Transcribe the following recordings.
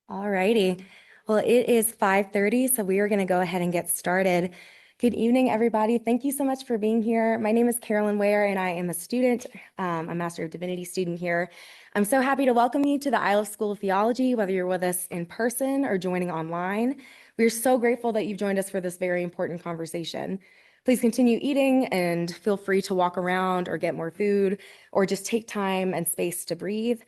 All righty. Well, it is 5:30, so we are going to go ahead and get started. Good evening, everybody. Thank you so much for being here. My name is Carolyn Ware, and I am a student, a Master of Divinity student here. I'm so happy to welcome you to the Iliff School of Theology, whether you're with us in person or joining online. We're so grateful that you've joined us for this very important conversation. Please continue eating and feel free to walk around or get more food or just take time and space to breathe.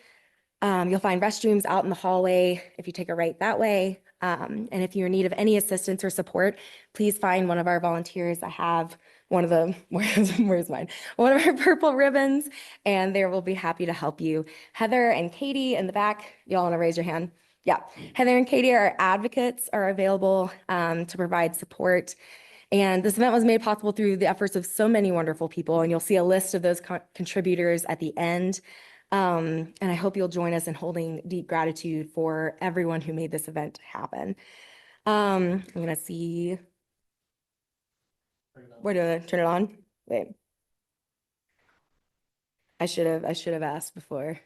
You'll find restrooms out in the hallway if you take a right that way. And if you're in need of any assistance or support, please find one of our volunteers. I have one of the, where's mine? One of our purple ribbons, and they will be happy to help you. Heather and Katie in the back, y'all want to raise your hand? Yeah, Heather and Katie, our advocates, are available to provide support. And this event was made possible through the efforts of so many wonderful people, and you'll see a list of those contributors at the end. And I hope you'll join us in holding deep gratitude for everyone who made this event happen. I'm gonna see. Where do I turn it on? Wait. I should have asked before.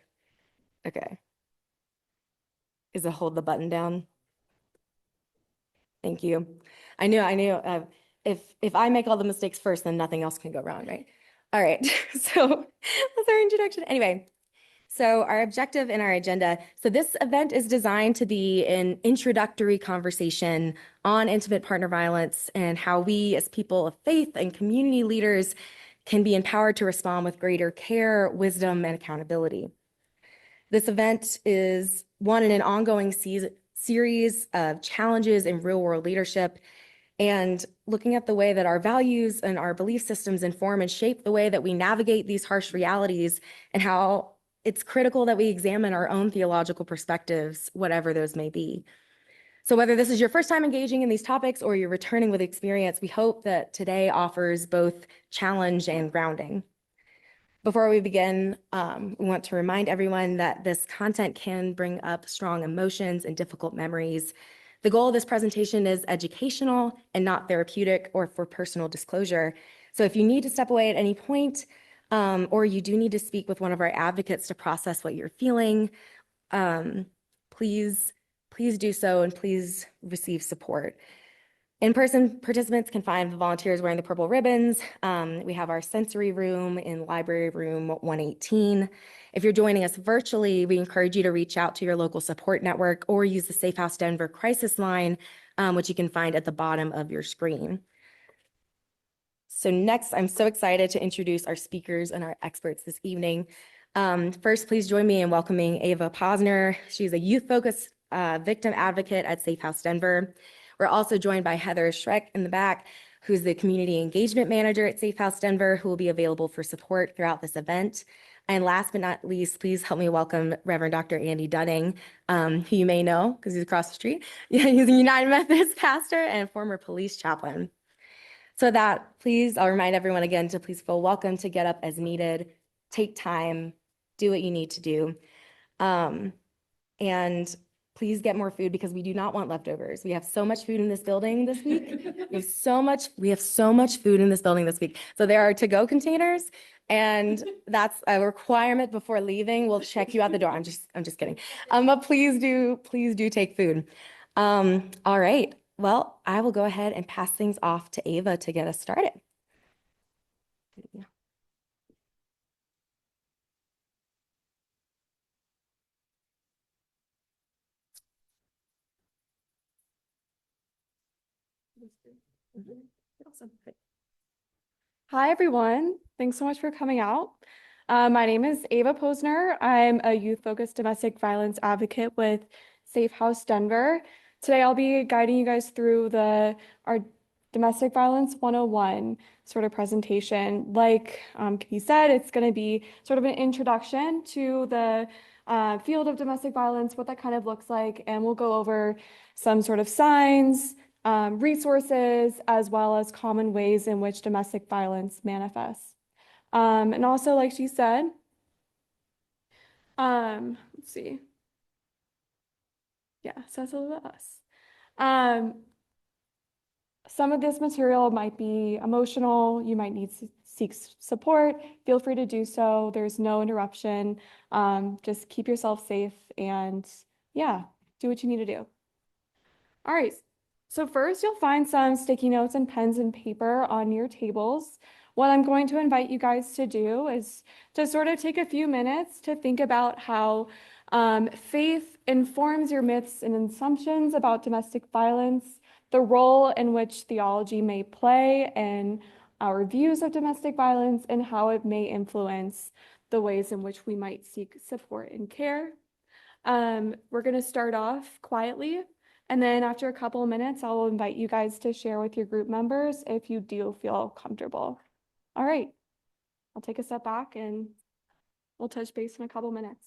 Okay. Is it hold the button down? Thank you. I knew. If I make all the mistakes first, then nothing else can go wrong, right? All right. So that's our introduction. Anyway. So our objective in our agenda, so this event is designed to be an introductory conversation on intimate partner violence and how we as people of faith and community leaders can be empowered to respond with greater care, wisdom, and accountability. This event is one in an ongoing series of challenges in real-world leadership and looking at the way that our values and our belief systems inform and shape the way that we navigate these harsh realities and how it's critical that we examine our own theological perspectives, whatever those may be. So whether this is your first time engaging in these topics or you're returning with experience, we hope that today offers both challenge and grounding. Before we begin, we want to remind everyone that this content can bring up strong emotions and difficult memories. The goal of this presentation is educational and not therapeutic or for personal disclosure. So if you need to step away at any point, or you do need to speak with one of our advocates to process what you're feeling, please do so and please receive support. In-person participants can find the volunteers wearing the purple ribbons. We have our sensory room in library room 118. If you're joining us virtually, we encourage you to reach out to your local support network or use the Safe House Denver crisis line, which you can find at the bottom of your screen. So next, I'm so excited to introduce our speakers and our experts this evening. First, please join me in welcoming Ava Posner. She's a youth-focused victim advocate at Safe House Denver. We're also joined by Heather Schreck in the back, who's the community engagement manager at Safe House Denver, who will be available for support throughout this event. And last but not least, please help me welcome Reverend Dr. Andy Dunning, who you may know because he's across the street. He's a United Methodist pastor and former police chaplain. So that, please, I'll remind everyone again to please feel welcome to get up as needed, take time, do what you need to do. And please get more food because we do not want leftovers. We have so much food in this building this week. We have so much food in this building this week. So there are to-go containers, and that's a requirement before leaving. We'll check you out the door. I'm just kidding. But please do take food. All right. Well, I will go ahead and pass things off to Ava to get us started. Awesome. Hi, everyone. Thanks so much for coming out. My name is Ava Posner. I'm a youth-focused domestic violence advocate with Safe House Denver. Today, I'll be guiding you guys through our Domestic Violence 101 sort of presentation. Like he said, it's going to be sort of an introduction to the field of domestic violence, what that kind of looks like, and we'll go over some sort of signs, resources, as well as common ways in which domestic violence manifests. And also, like she said, let's see. Yeah, so that's a little bit us. Some of this material might be emotional. You might need to seeks support, feel free to do so. There's no interruption. Just keep yourself safe and yeah, do what you need to do. All right. So first you'll find some sticky notes and pens and paper on your tables. What I'm going to invite you guys to do is to sort of take a few minutes to think about how faith informs your myths and assumptions about domestic violence, the role in which theology may play in our views of domestic violence, and how it may influence the ways in which we might seek support and care. We're going to start off quietly, and then after a couple of minutes, I'll invite you guys to share with your group members if you do feel comfortable. All right, I'll take a step back and we'll touch base in a couple minutes.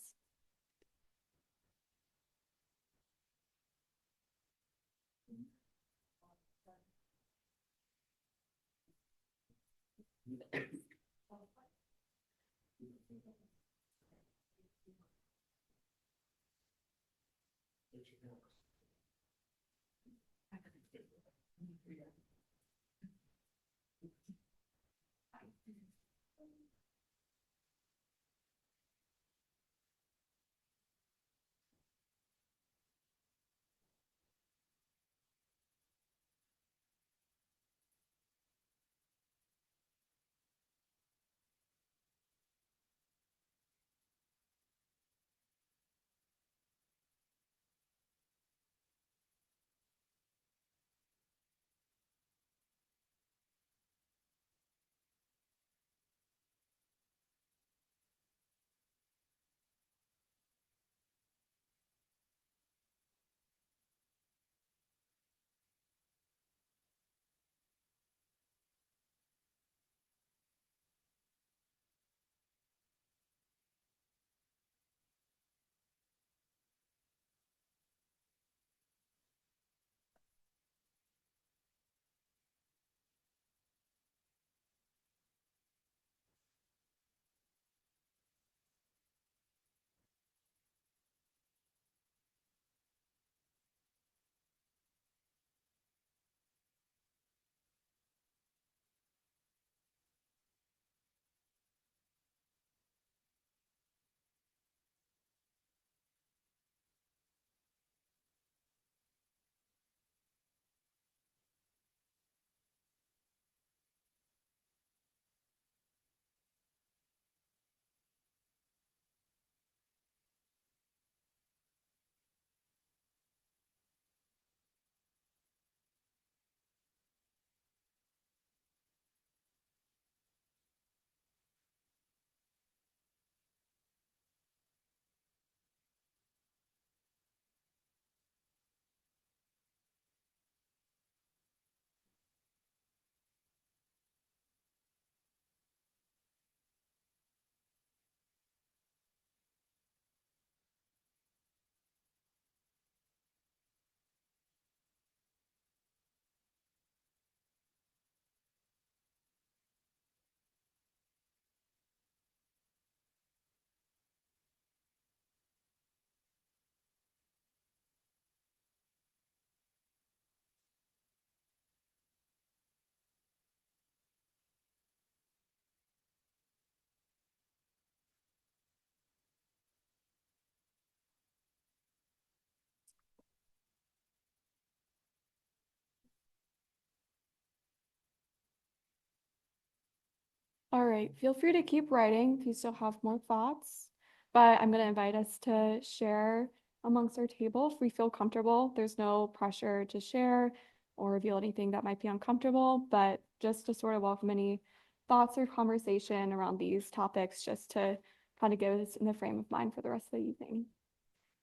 All right, feel free to keep writing if you still have more thoughts, but I'm going to invite us to share amongst our table if we feel comfortable. There's no pressure to share or reveal anything that might be uncomfortable, but just to sort of welcome any thoughts or conversation around these topics, just to kind of get us in the frame of mind for the rest of the evening.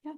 Yeah.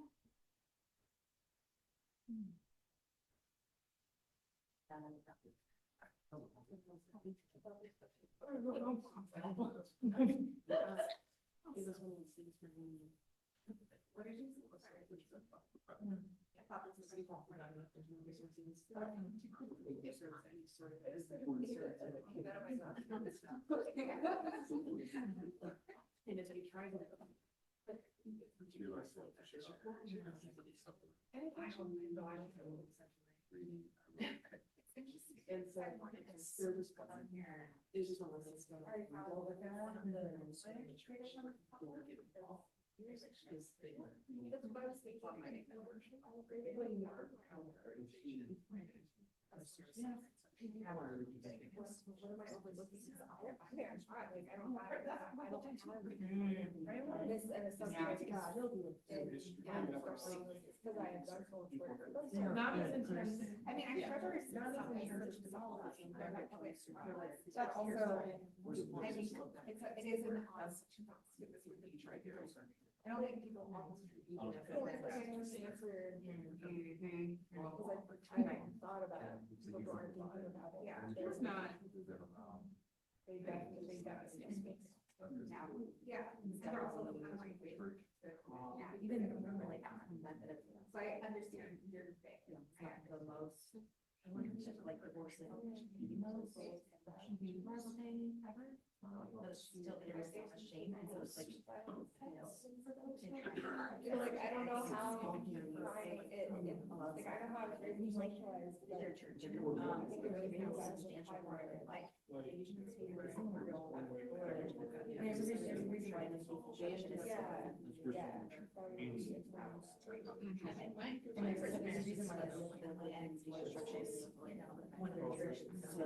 And so they're just on here. It's just one of those. Not as intense. I mean, I try to respond to my church is all about but also, I think it is an us. I don't think people almost. I understand for. Because I thought about it. People aren't thinking about it. Yeah, it's not. They definitely got space. Yeah. They're also kind of like. Yeah, even like Methodist. So I understand your thing. The most. I wonder if it's like divorcing. Most marble thing ever. Those still there's a shame, and so it's like. Like I don't know how. Like I don't have it socialized. Their church. I think it really becomes substantial part of it. Like. There's a reason why this whole church is. Yeah. And there's a reason why the end structure is one of the churches so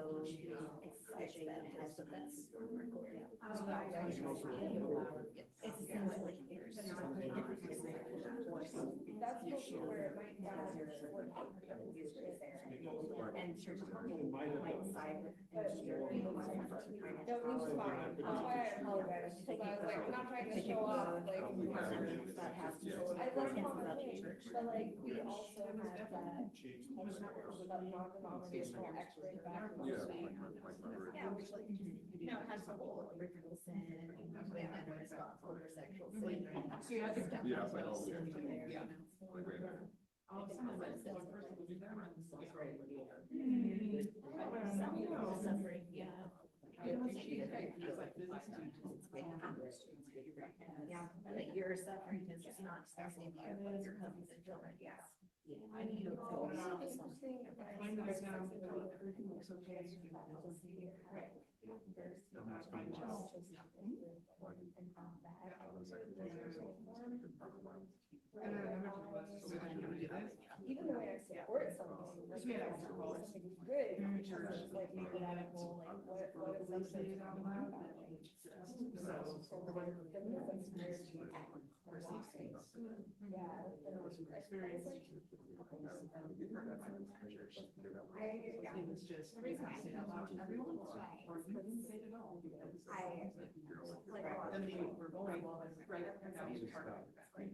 it's such a has the best. It's the same like that's where my dad is there and churches might side with no, it's fine. That's why I apologize. Because I was like, I'm not trying to show off. Like, that has I love church, but like we also have that non-denominational X-ray back. Yeah, which like it has the whole original sin and responsible for sexual sin. Yeah. Suffering, yeah. Yeah, that your suffering is just not the same as your cousins and children. Yeah. I need to feel even the way I support something, like good, like maybe I don't know, like what is something about it was just the reason I said out loud to everyone was couldn't say it all because then they were going right now you part of that right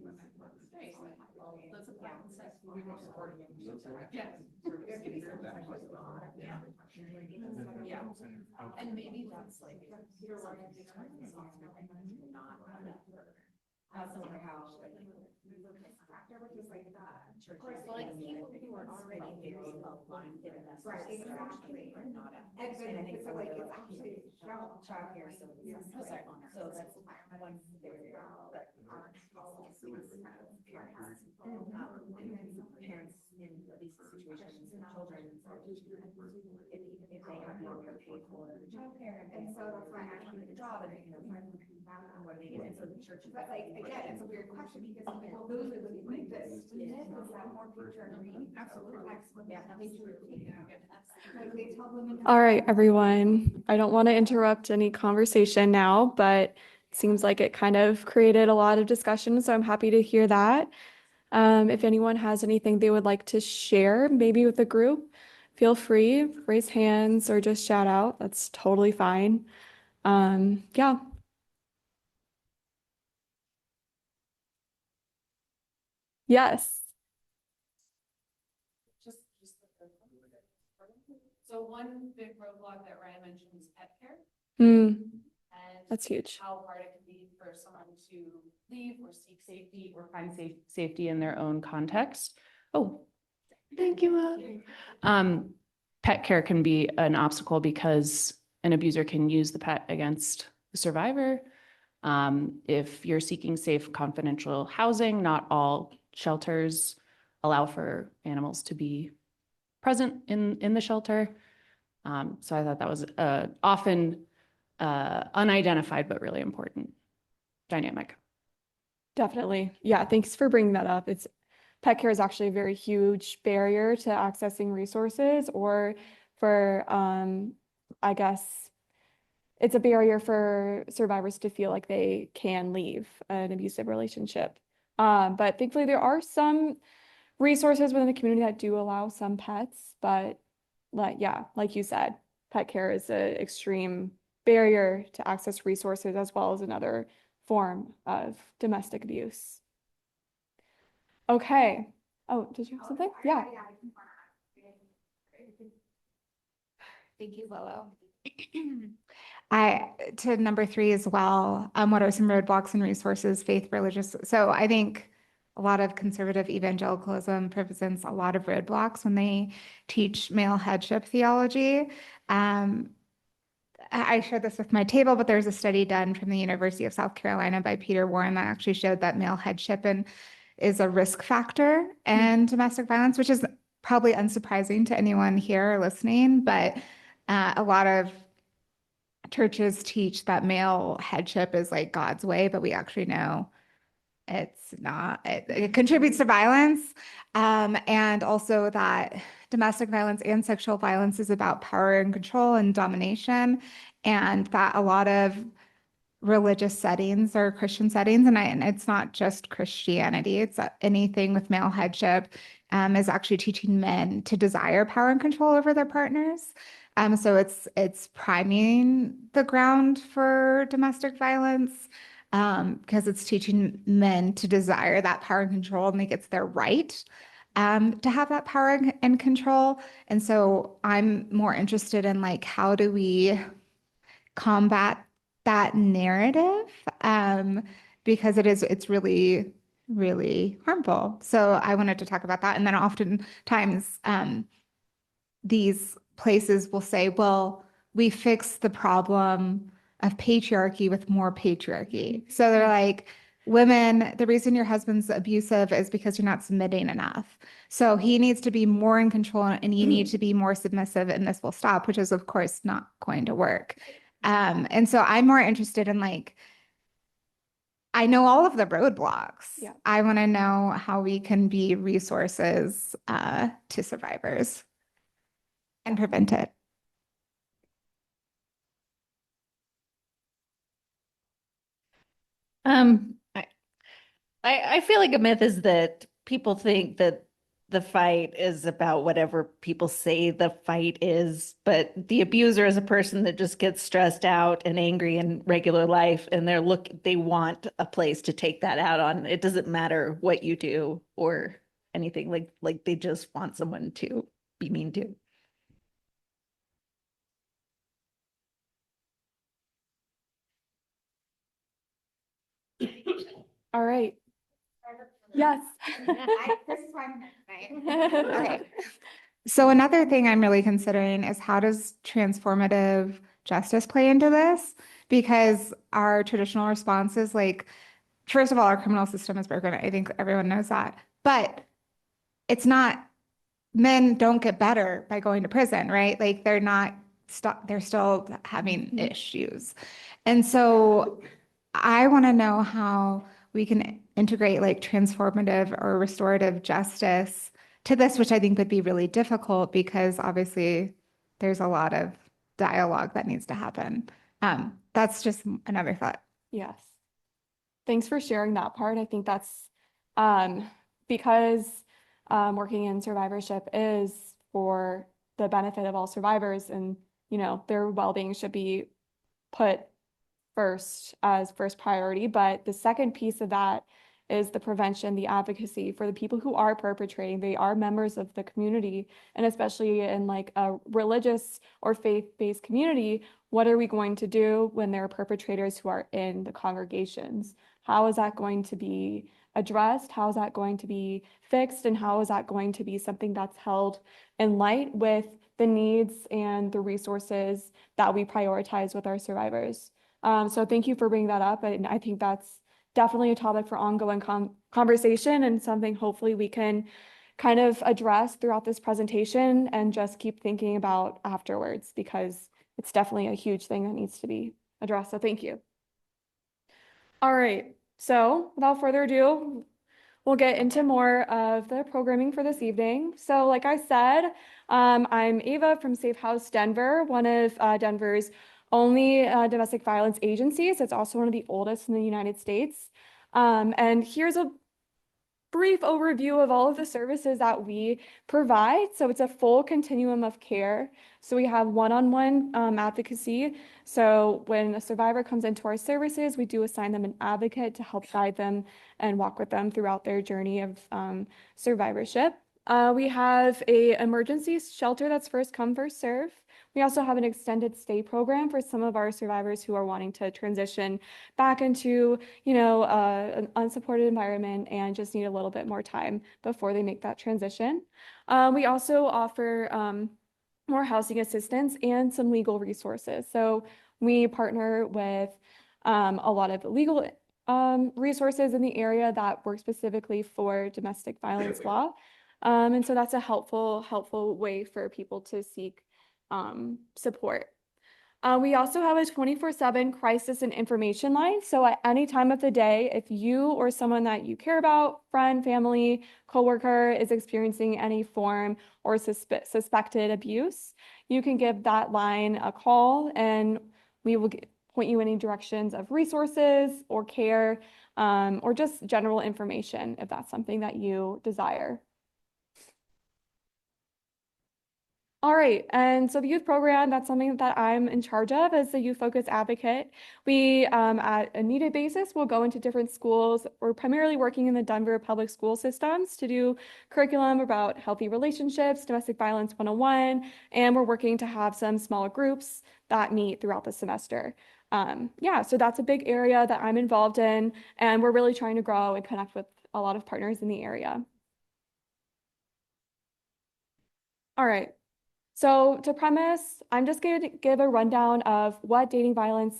that's a plan we were supporting him yes yeah and maybe that's like you're like not somehow which is like that. Of course, like people who are already very aligned in that exactly are not and I think so like it's actually child care so that's one very but parents in these situations children if they have no one to pay for child care and so that's why I actually get a job and what are they getting so the church but like again it's a weird question because people lose it like this more future absolutely all right, everyone. I don't want to interrupt any conversation now, but it seems like it kind of created a lot of discussion, so I'm happy to hear that. If anyone has anything they would like to share, maybe with the group, feel free, raise hands or just shout out. That's totally fine. Yeah. Yes. So one big roadblock that Ryan mentioned is pet care. And That's huge. How hard it can be for someone to leave or seek safety or find safety in their own context. Oh, thank you. Pet care can be an obstacle because an abuser can use the pet against the survivor. If you're seeking safe, confidential housing, not all shelters allow for animals to be present in the shelter. So I thought that was often unidentified, but really important dynamic. Definitely. Yeah, thanks for bringing that up. Pet care is actually a very huge barrier to accessing resources, or for, I guess, it's a barrier for survivors to feel like they can leave an abusive relationship. But thankfully, there are some resources within the community that do allow some pets, but like you said, pet care is an extreme barrier to access resources as well as another form of domestic abuse. Okay. Oh, did you have something? Yeah. Thank you, Lolo. To number 3 as well, what are some roadblocks and resources, faith, religious? So I think a lot of conservative evangelicalism presents a lot of roadblocks when they teach male headship theology. I shared this with my table, but there's a study done from the University of South Carolina by Peter Warren that actually showed that male headship is a risk factor in domestic violence, which is probably unsurprising to anyone here or listening, but a lot of churches teach that male headship is like God's way, but we actually know it's not. It contributes to violence, and also that domestic violence and sexual violence is about power and control and domination, and that a lot of religious settings or Christian settings, and it's not just Christianity, it's anything with male headship, is actually teaching men to desire power and control over their partners. So it's priming the ground for domestic violence, because it's teaching men to desire that power and control, and think it's their right to have that power and control. And so I'm more interested in like, how do we combat that narrative? Because it's really, really harmful. So I wanted to talk about that. And then oftentimes these places will say, well, we fix the problem of patriarchy with more patriarchy. So they're like, women, the reason your husband's abusive is because you're not submitting enough. So he needs to be more in control and you need to be more submissive, and this will stop, which is of course not going to work. And so I'm more interested in like, I know all of the roadblocks. Yeah. I want to know how we can be resources to survivors and prevent it. I feel like a myth is that people think that the fight is about whatever people say the fight is, but the abuser is a person that just gets stressed out and angry in regular life, and they want a place to take that out on. It doesn't matter what you do or anything, like they just want someone to be mean to. All right. Yes. This is why I'm here tonight. Okay. So another thing I'm really considering is, how does transformative justice play into this? Because our traditional response is like, first of all, our criminal system is broken. I think everyone knows that. But it's not, men don't get better by going to prison, right? Like they're still having issues. And so I want to know how we can integrate like transformative or restorative justice to this, which I think would be really difficult because obviously there's a lot of dialogue that needs to happen. That's just another thought. Yes. Thanks for sharing that part. I think that's because working in survivorship is for the benefit of all survivors, and their well-being should be put first as first priority. But the second piece of that is the prevention, the advocacy for the people who are perpetrating. They are members of the community, and especially in like a religious or faith-based community, what are we going to do when there are perpetrators who are in the congregations? How is that going to be addressed? How is that going to be fixed? And how is that going to be something that's held in light with the needs and the resources that we prioritize with our survivors? So thank you for bringing that up. And I think that's definitely a topic for ongoing conversation, and something hopefully we can kind of address throughout this presentation and just keep thinking about afterwards, because it's definitely a huge thing that needs to be addressed. So thank you. All right, so without further ado, we'll get into more of the programming for this evening. So like I said, I'm Ava from Safe House Denver, one of Denver's only domestic violence agencies. It's also one of the oldest in the United States. And here's a brief overview of all of the services that we provide. So it's a full continuum of care. So we have one-on-one advocacy. So when a survivor comes into our services, we do assign them an advocate to help guide them and walk with them throughout their journey of survivorship. We have an emergency shelter that's first come, first serve. We also have an extended stay program for some of our survivors who are wanting to transition back into, an unsupported environment and just need a little bit more time before they make that transition. We also offer more housing assistance and some legal resources. So we partner with a lot of legal resources in the area that work specifically for domestic violence law. And so that's a helpful way for people to seek support. We also have a 24/7 crisis and information line. So at any time of the day, if you or someone that you care about, friend, family, coworker, is experiencing any form or suspected abuse, you can give that line a call and we will point you in any directions of resources or care, or just general information if that's something that you desire. All right, and so the youth program, that's something that I'm in charge of as the youth focus advocate. We, at a needed basis, will go into different schools. We're primarily working in the Denver public school systems to do curriculum about healthy relationships, domestic violence 101, and we're working to have some smaller groups that meet throughout the semester. So that's a big area that I'm involved in, and we're really trying to grow and connect with a lot of partners in the area. All right. So to premise, I'm just going to give a rundown of what dating violence,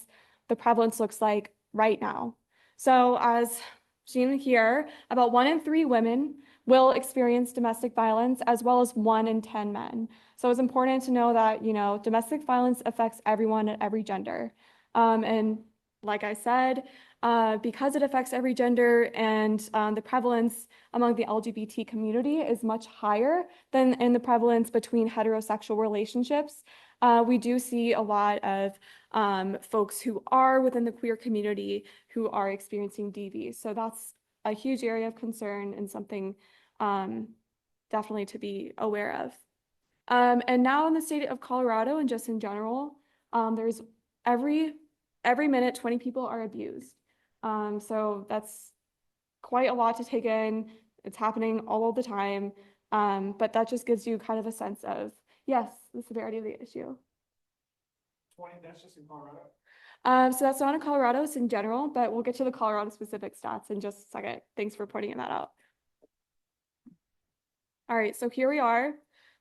the prevalence looks like right now. So as seen here, about 1 in 3 women will experience domestic violence, as well as 1 in 10 men. So it's important to know that, domestic violence affects everyone at every gender. And like I said, because it affects every gender and the prevalence among the LGBT community is much higher than in the prevalence between heterosexual relationships. We do see a lot of folks who are within the queer community who are experiencing DV. So that's a huge area of concern and something definitely to be aware of. And now in the state of Colorado and just in general, there's every minute 20 people are abused. So that's quite a lot to take in. It's happening all of the time. But that just gives you kind of a sense of, yes, the severity of the issue. 20, that's just in Colorado? So that's not in Colorado, it's in general, but we'll get to the Colorado specific stats in just a second. Thanks for pointing that out. All right, so here we are.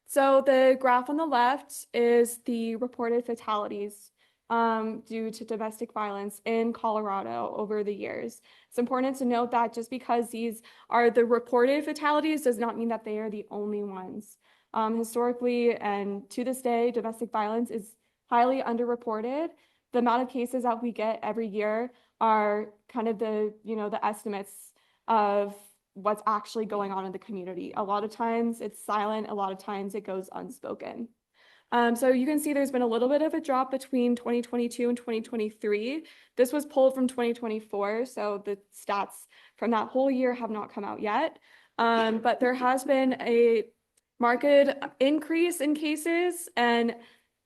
So the graph on the left is the reported fatalities due to domestic violence in Colorado over the years. It's important to note that just because these are the reported fatalities does not mean that they are the only ones. Historically and to this day, domestic violence is highly underreported. The amount of cases that we get every year are kind of the estimates of what's actually going on in the community. A lot of times it's silent, a lot of times it goes unspoken. So you can see there's been a little bit of a drop between 2022 and 2023. This was pulled from 2024, so the stats from that whole year have not come out yet. But there has been a marked increase in cases and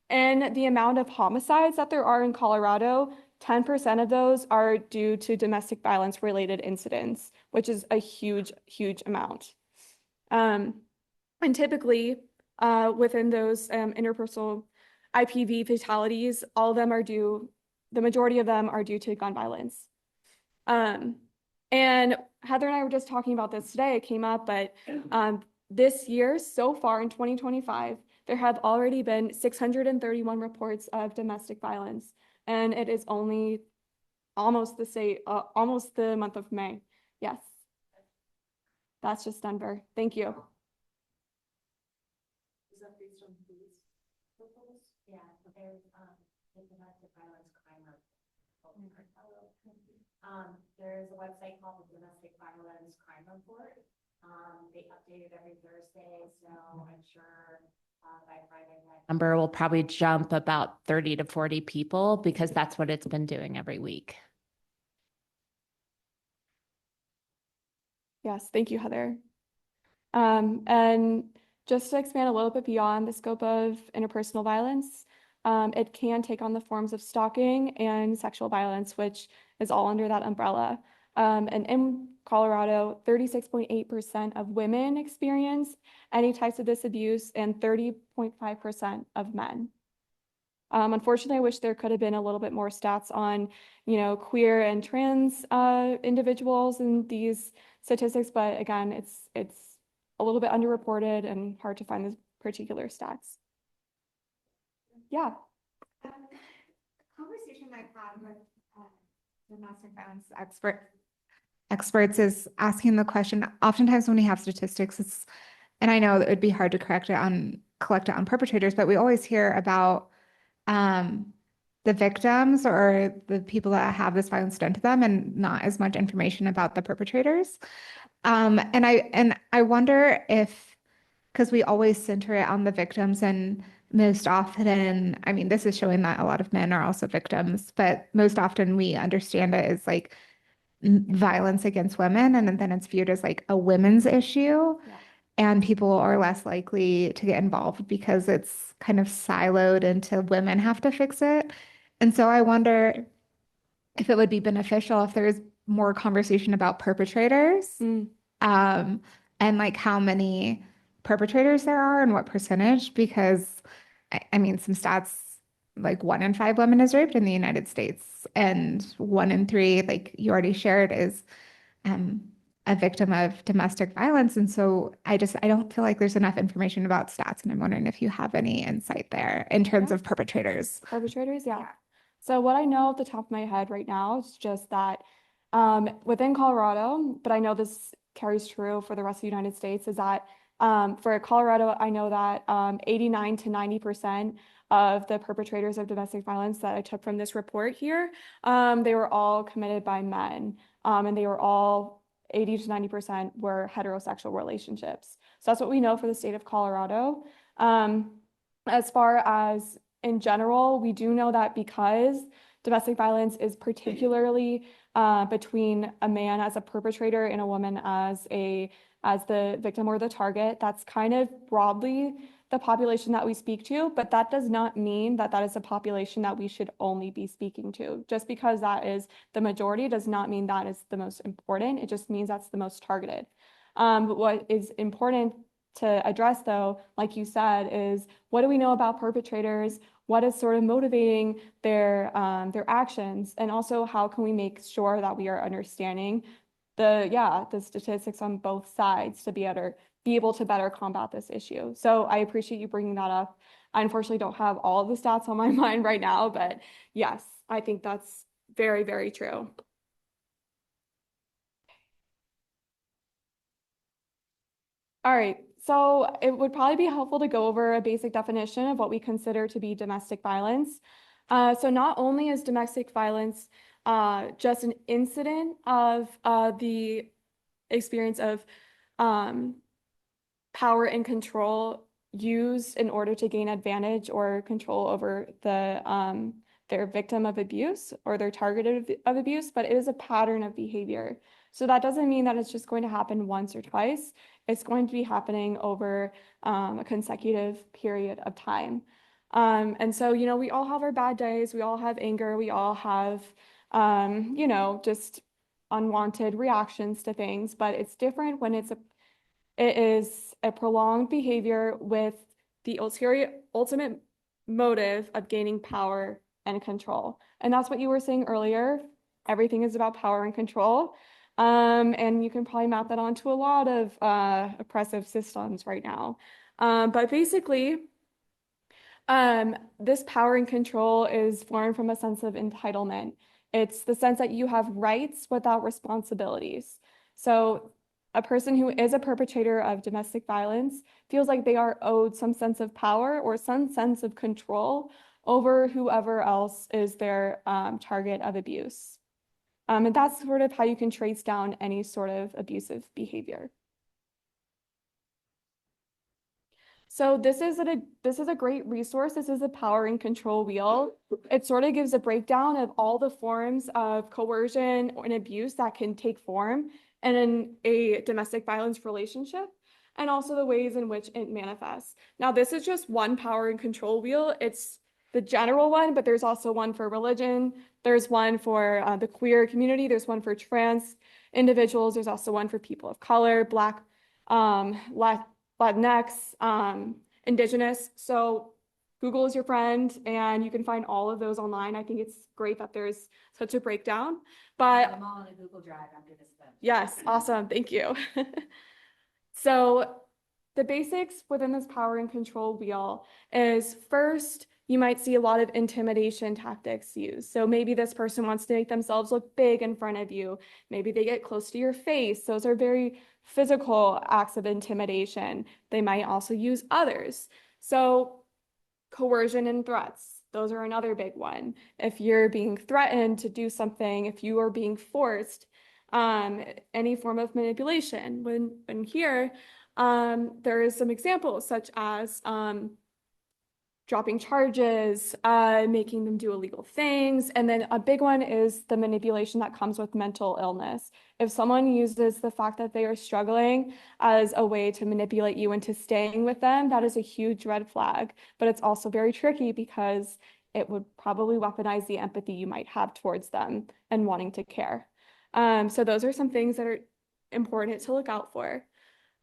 the amount of homicides that there are in Colorado. 10% of those are due to domestic violence related incidents, which is a huge, huge amount. And typically, within those interpersonal IPV fatalities, all of them are due, the majority of them are due to gun violence. And Heather and I were just talking about this today, it came up, but this year, so far in 2025, there have already been 631 reports of domestic violence, and it is only almost the month of May. Yes. That's just Denver. Thank you. Yeah, so there's the domestic violence crime report. There's a website called the Domestic Violence Crime Report. They update it every Thursday, so I'm sure by Friday that number will probably jump about 30 to 40 people because that's what it's been doing every week. Yes, thank you, Heather. And just to expand a little bit beyond the scope of interpersonal violence, it can take on the forms of stalking and sexual violence, which is all under that umbrella. And in Colorado, 36.8% of women experience any types of this abuse and 30.5% of men. Unfortunately, I wish there could have been a little bit more stats on, queer and trans individuals in these statistics, but again, it's a little bit underreported and hard to find the particular stats. Yeah. The conversation I've had with domestic violence experts is asking the question, oftentimes when we have statistics, and I know that it would be hard to collect it on perpetrators, but we always hear about the victims or the people that have this violence done to them and not as much information about the perpetrators. And I wonder if, because we always center it on the victims, and most often, I mean, this is showing that a lot of men are also victims, but most often we understand it as like violence against women, and then it's viewed as like a women's issue. Yeah. And people are less likely to get involved because it's kind of siloed into women have to fix it. And so I wonder if it would be beneficial if there's more conversation about perpetrators, and like how many perpetrators there are and what percentage, because I mean, some stats like 1 in 5 women is raped in the United States, and 1 in 3, like you already shared, is a victim of domestic violence. And so I don't feel like there's enough information about stats. And I'm wondering if you have any insight there in terms of perpetrators. Perpetrators, yeah. So what I know off the top of my head right now is just that within Colorado, but I know this carries true for the rest of the United States, is that for Colorado, I know that 89 to 90% of the perpetrators of domestic violence that I took from this report here, they were all committed by men, and they were all 80 to 90% were heterosexual relationships. So that's what we know for the state of Colorado. As far as in general, we do know that because domestic violence is particularly between a man as a perpetrator and a woman as the victim or the target, that's kind of broadly the population that we speak to, but that does not mean that that is a population that we should only be speaking to. Just because that is the majority does not mean that is the most important. It just means that's the most targeted. But what is important to address, though, like you said, is what do we know about perpetrators? What is sort of motivating their actions? And also, how can we make sure that we are understanding the statistics on both sides to be able to better combat this issue. So I appreciate you bringing that up. I unfortunately don't have all of the stats on my mind right now, but yes, I think that's very, very true. All right, so it would probably be helpful to go over a basic definition of what we consider to be domestic violence. So not only is domestic violence just an incident of the experience of power and control used in order to gain advantage or control over their victim of abuse or their target of abuse, but it is a pattern of behavior. So that doesn't mean that it's just going to happen once or twice. It's going to be happening over a consecutive period of time. And so, we all have our bad days. We all have anger. We all have, just unwanted reactions to things, but it's different when it is a prolonged behavior with the ultimate motive of gaining power and control. And that's what you were saying earlier. Everything is about power and control. And you can probably map that onto a lot of oppressive systems right now. But basically, this power and control is formed from a sense of entitlement. It's the sense that you have rights without responsibilities. So A person who is a perpetrator of domestic violence feels like they are owed some sense of power or some sense of control over whoever else is their target of abuse. And that's sort of how you can trace down any sort of abusive behavior. So this is a great resource. This is a power and control wheel. It sort of gives a breakdown of all the forms of coercion and abuse that can take form in a domestic violence relationship, and also the ways in which it manifests. Now, this is just one power and control wheel. It's the general one, but there's also one for religion. There's one for the queer community. There's one for trans individuals. There's also one for people of color, Black, Latinx, Indigenous. So Google is your friend, and you can find all of those online. I think it's great that there's such a breakdown. But I'm all on a Google Drive after this event. yes, awesome. Thank you. So the basics within this power and control wheel is, first, you might see a lot of intimidation tactics used. So maybe this person wants to make themselves look big in front of you. Maybe they get close to your face. Those are very physical acts of intimidation. They might also use others. So coercion and threats, those are another big one. If you're being threatened to do something, if you are being forced, any form of manipulation. When here, there is some examples such as dropping charges, making them do illegal things. And then a big one is the manipulation that comes with mental illness. If someone uses the fact that they are struggling as a way to manipulate you into staying with them, that is a huge red flag. But it's also very tricky because it would probably weaponize the empathy you might have towards them and wanting to care. So those are some things that are important to look out for.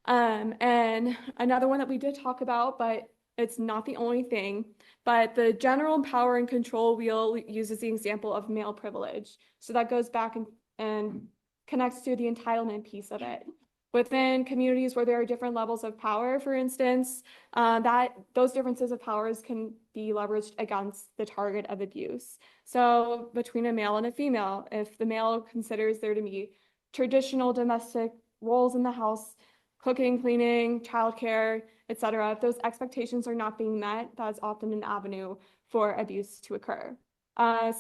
And another one that we did talk about, but it's not the only thing, but the general power and control wheel uses the example of male privilege. So that goes back and connects to the entitlement piece of it. Within communities where there are different levels of power, for instance, those differences of powers can be leveraged against the target of abuse. So between a male and a female, if the male considers there to be traditional domestic roles in the house, cooking, cleaning, childcare, etc. If those expectations are not being met, that's often an avenue for abuse to occur.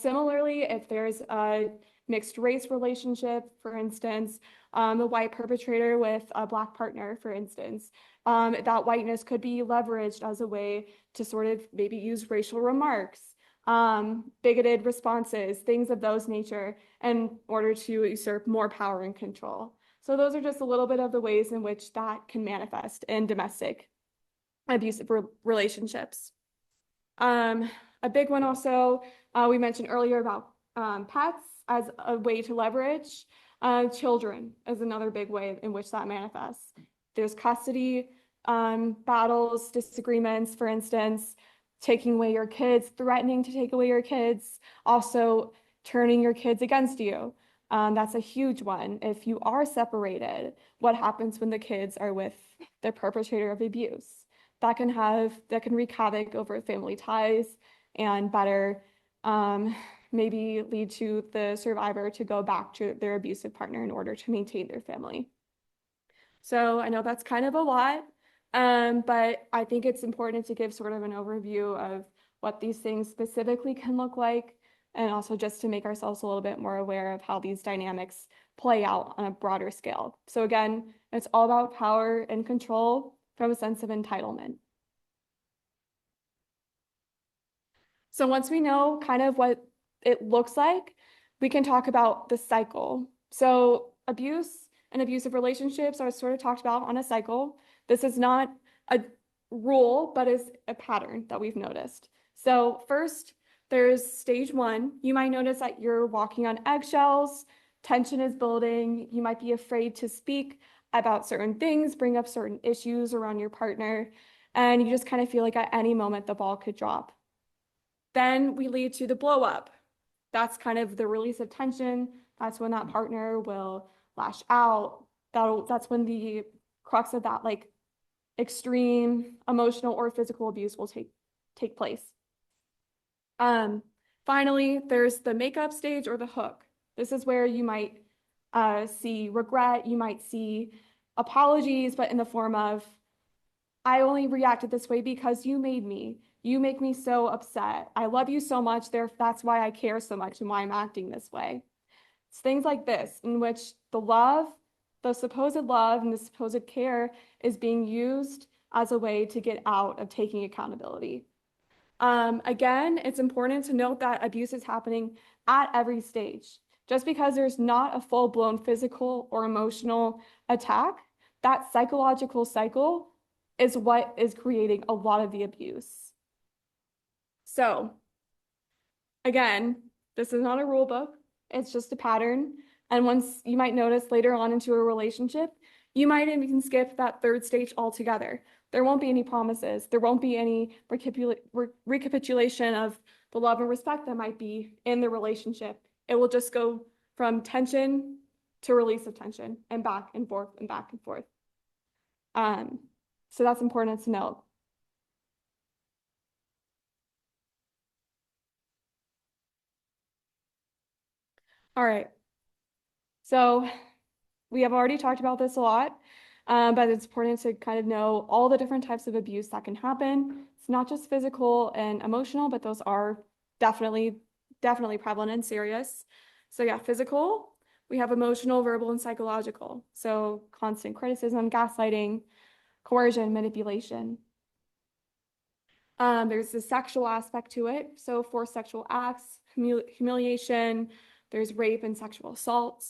Similarly, if there's a mixed race relationship, for instance, a white perpetrator with a Black partner, for instance, that whiteness could be leveraged as a way to sort of maybe use racial remarks, bigoted responses, things of those nature, in order to usurp more power and control. So those are just a little bit of the ways in which that can manifest in domestic abusive relationships. A big one also, we mentioned earlier about pets as a way to leverage. Children is another big way in which that manifests. There's custody battles, disagreements, for instance, taking away your kids, threatening to take away your kids, also turning your kids against you. That's a huge one. If you are separated, what happens when the kids are with the perpetrator of abuse? That can wreak havoc over family ties and better maybe lead to the survivor to go back to their abusive partner in order to maintain their family. So I know that's kind of a lot, but I think it's important to give sort of an overview of what these things specifically can look like, and also just to make ourselves a little bit more aware of how these dynamics play out on a broader scale. So again, it's all about power and control from a sense of entitlement. So once we know kind of what it looks like, we can talk about the cycle. So abuse and abusive relationships are sort of talked about on a cycle. This is not a rule, but is a pattern that we've noticed. So first, there's stage one. You might notice that you're walking on eggshells, tension is building, you might be afraid to speak about certain things, bring up certain issues around your partner, and you just kind of feel like at any moment the ball could drop. Then we lead to the blow up. That's kind of the release of tension. That's when that partner will lash out. That's when the crux of that like extreme emotional or physical abuse will take place. Finally, there's the makeup stage or the hook. This is where you might see regret, you might see apologies, but in the form of, I only reacted this way because you made me. You make me so upset. I love you so much. That's why I care so much and why I'm acting this way. It's things like this in which the love, the supposed love and the supposed care is being used as a way to get out of taking accountability. Again, it's important to note that abuse is happening at every stage. Just because there's not a full-blown physical or emotional attack, that psychological cycle is what is creating a lot of the abuse. So, again, this is not a rule book, it's just a pattern. And once you might notice later on into a relationship, you might even skip that third stage altogether. There won't be any promises. There won't be any recapitulation of the love and respect that might be in the relationship. It will just go from tension to release of tension and back and forth and back and forth. So that's important to note. All right. So we have already talked about this a lot, but it's important to kind of know all the different types of abuse that can happen. It's not just physical and emotional, but those are definitely prevalent and serious. So yeah, physical, we have emotional, verbal, and psychological. So constant criticism, gaslighting, coercion, manipulation. There's the sexual aspect to it. So forced sexual acts, humiliation, there's rape and sexual assault.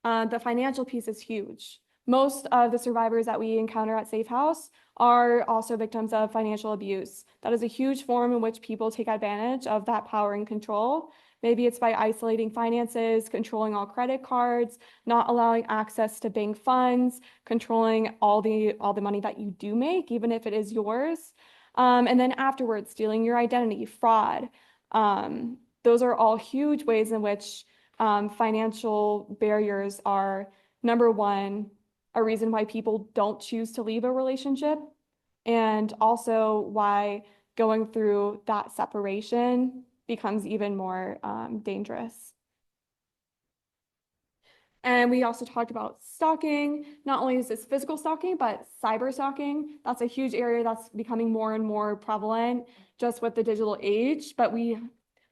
The financial piece is huge. Most of the survivors that we encounter at Safe House are also victims of financial abuse. That is a huge form in which people take advantage of that power and control. Maybe it's by isolating finances, controlling all credit cards, not allowing access to bank funds, controlling all the money that you do make, even if it is yours. And then afterwards, stealing your identity, fraud. Those are all huge ways in which financial barriers are, number one, a reason why people don't choose to leave a relationship, and also why going through that separation becomes even more dangerous. And we also talked about stalking. Not only is this physical stalking, but cyber stalking. That's a huge area that's becoming more and more prevalent just with the digital age, but we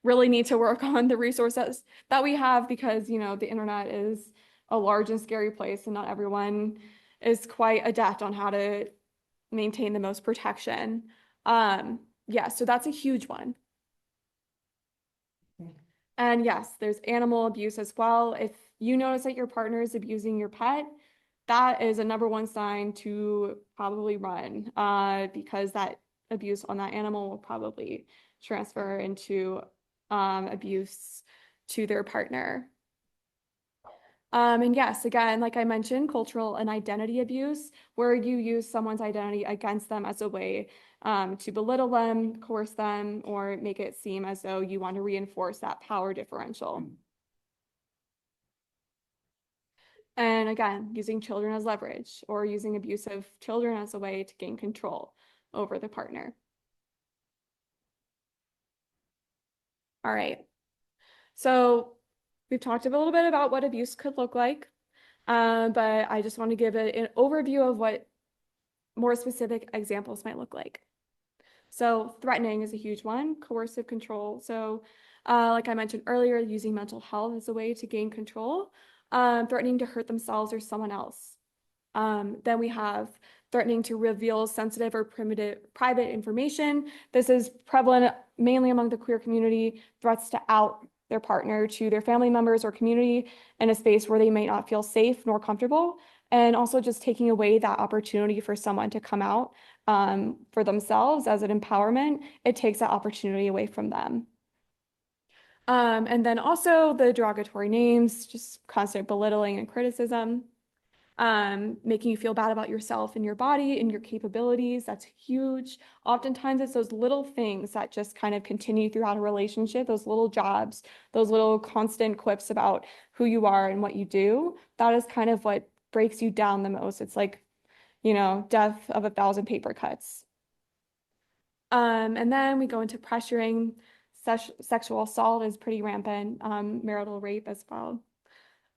really need to work on the resources that we have because, you know, the internet is a large and scary place and not everyone is quite adept on how to maintain the most protection. Yeah, so that's a huge one. And yes, there's animal abuse as well. If you notice that your partner is abusing your pet, that is a number one sign to probably run because that abuse on that animal will probably transfer into abuse to their partner. And yes, again, like I mentioned, cultural and identity abuse, where you use someone's identity against them as a way to belittle them, coerce them, or make it seem as though you want to reinforce that power differential. And again, using children as leverage or using abusive children as a way to gain control over the partner. All right. So we've talked a little bit about what abuse could look like, but I just want to give an overview of what more specific examples might look like. So threatening is a huge one, coercive control. So like I mentioned earlier, using mental health as a way to gain control, threatening to hurt themselves or someone else. Then we have threatening to reveal sensitive or private information. This is prevalent mainly among the queer community, threats to out their partner to their family members or community in a space where they may not feel safe nor comfortable, and also just taking away that opportunity for someone to come out for themselves as an empowerment. It takes that opportunity away from them. And then also the derogatory names, just constant belittling and criticism. Making you feel bad about yourself and your body and your capabilities. That's huge. Oftentimes it's those little things that just kind of continue throughout a relationship, those little jobs, those little constant quips about who you are and what you do. That is kind of what breaks you down the most. It's like, you know, death of 1,000 paper cuts. And then we go into pressuring. Sexual assault is pretty rampant, marital rape as well.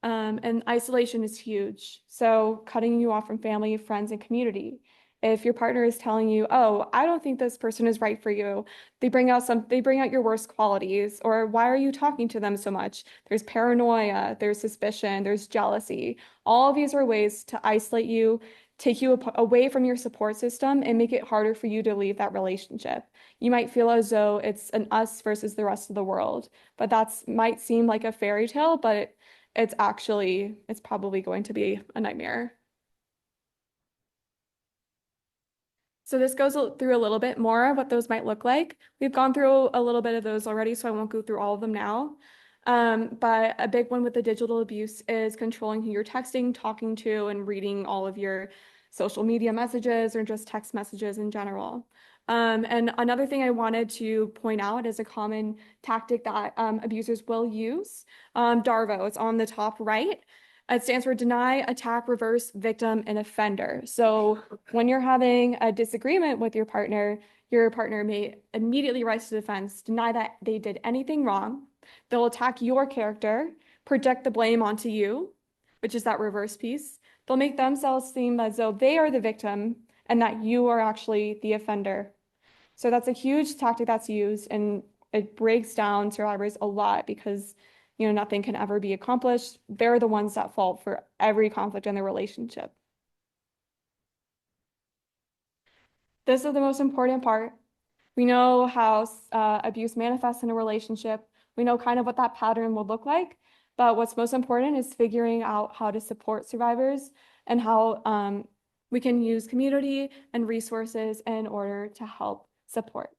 And isolation is huge. So cutting you off from family, friends, and community. If your partner is telling you, "Oh, I don't think this person is right for you," they bring out your worst qualities, or "Why are you talking to them so much?" There's paranoia, there's suspicion, there's jealousy. All of these are ways to isolate you, take you away from your support system, and make it harder for you to leave that relationship. You might feel as though it's an us versus the rest of the world, but that's might seem like a fairy tale, but it's probably going to be a nightmare. So this goes through a little bit more of what those might look like. We've gone through a little bit of those already, so I won't go through all of them now. But a big one with the digital abuse is controlling who you're texting, talking to, and reading all of your social media messages or just text messages in general. And another thing I wanted to point out is a common tactic that abusers will use. DARVO, it's on the top right. It stands for deny, attack, reverse, victim, and offender. So when you're having a disagreement with your partner may immediately rise to defense, deny that they did anything wrong. They'll attack your character, project the blame onto you, which is that reverse piece. They'll make themselves seem as though they are the victim and that you are actually the offender. So that's a huge tactic that's used, and it breaks down survivors a lot because nothing can ever be accomplished. They're the ones that fall for every conflict in their relationship. This is the most important part. We know how abuse manifests in a relationship. We know kind of what that pattern will look like, but what's most important is figuring out how to support survivors and how we can use community and resources in order to help support.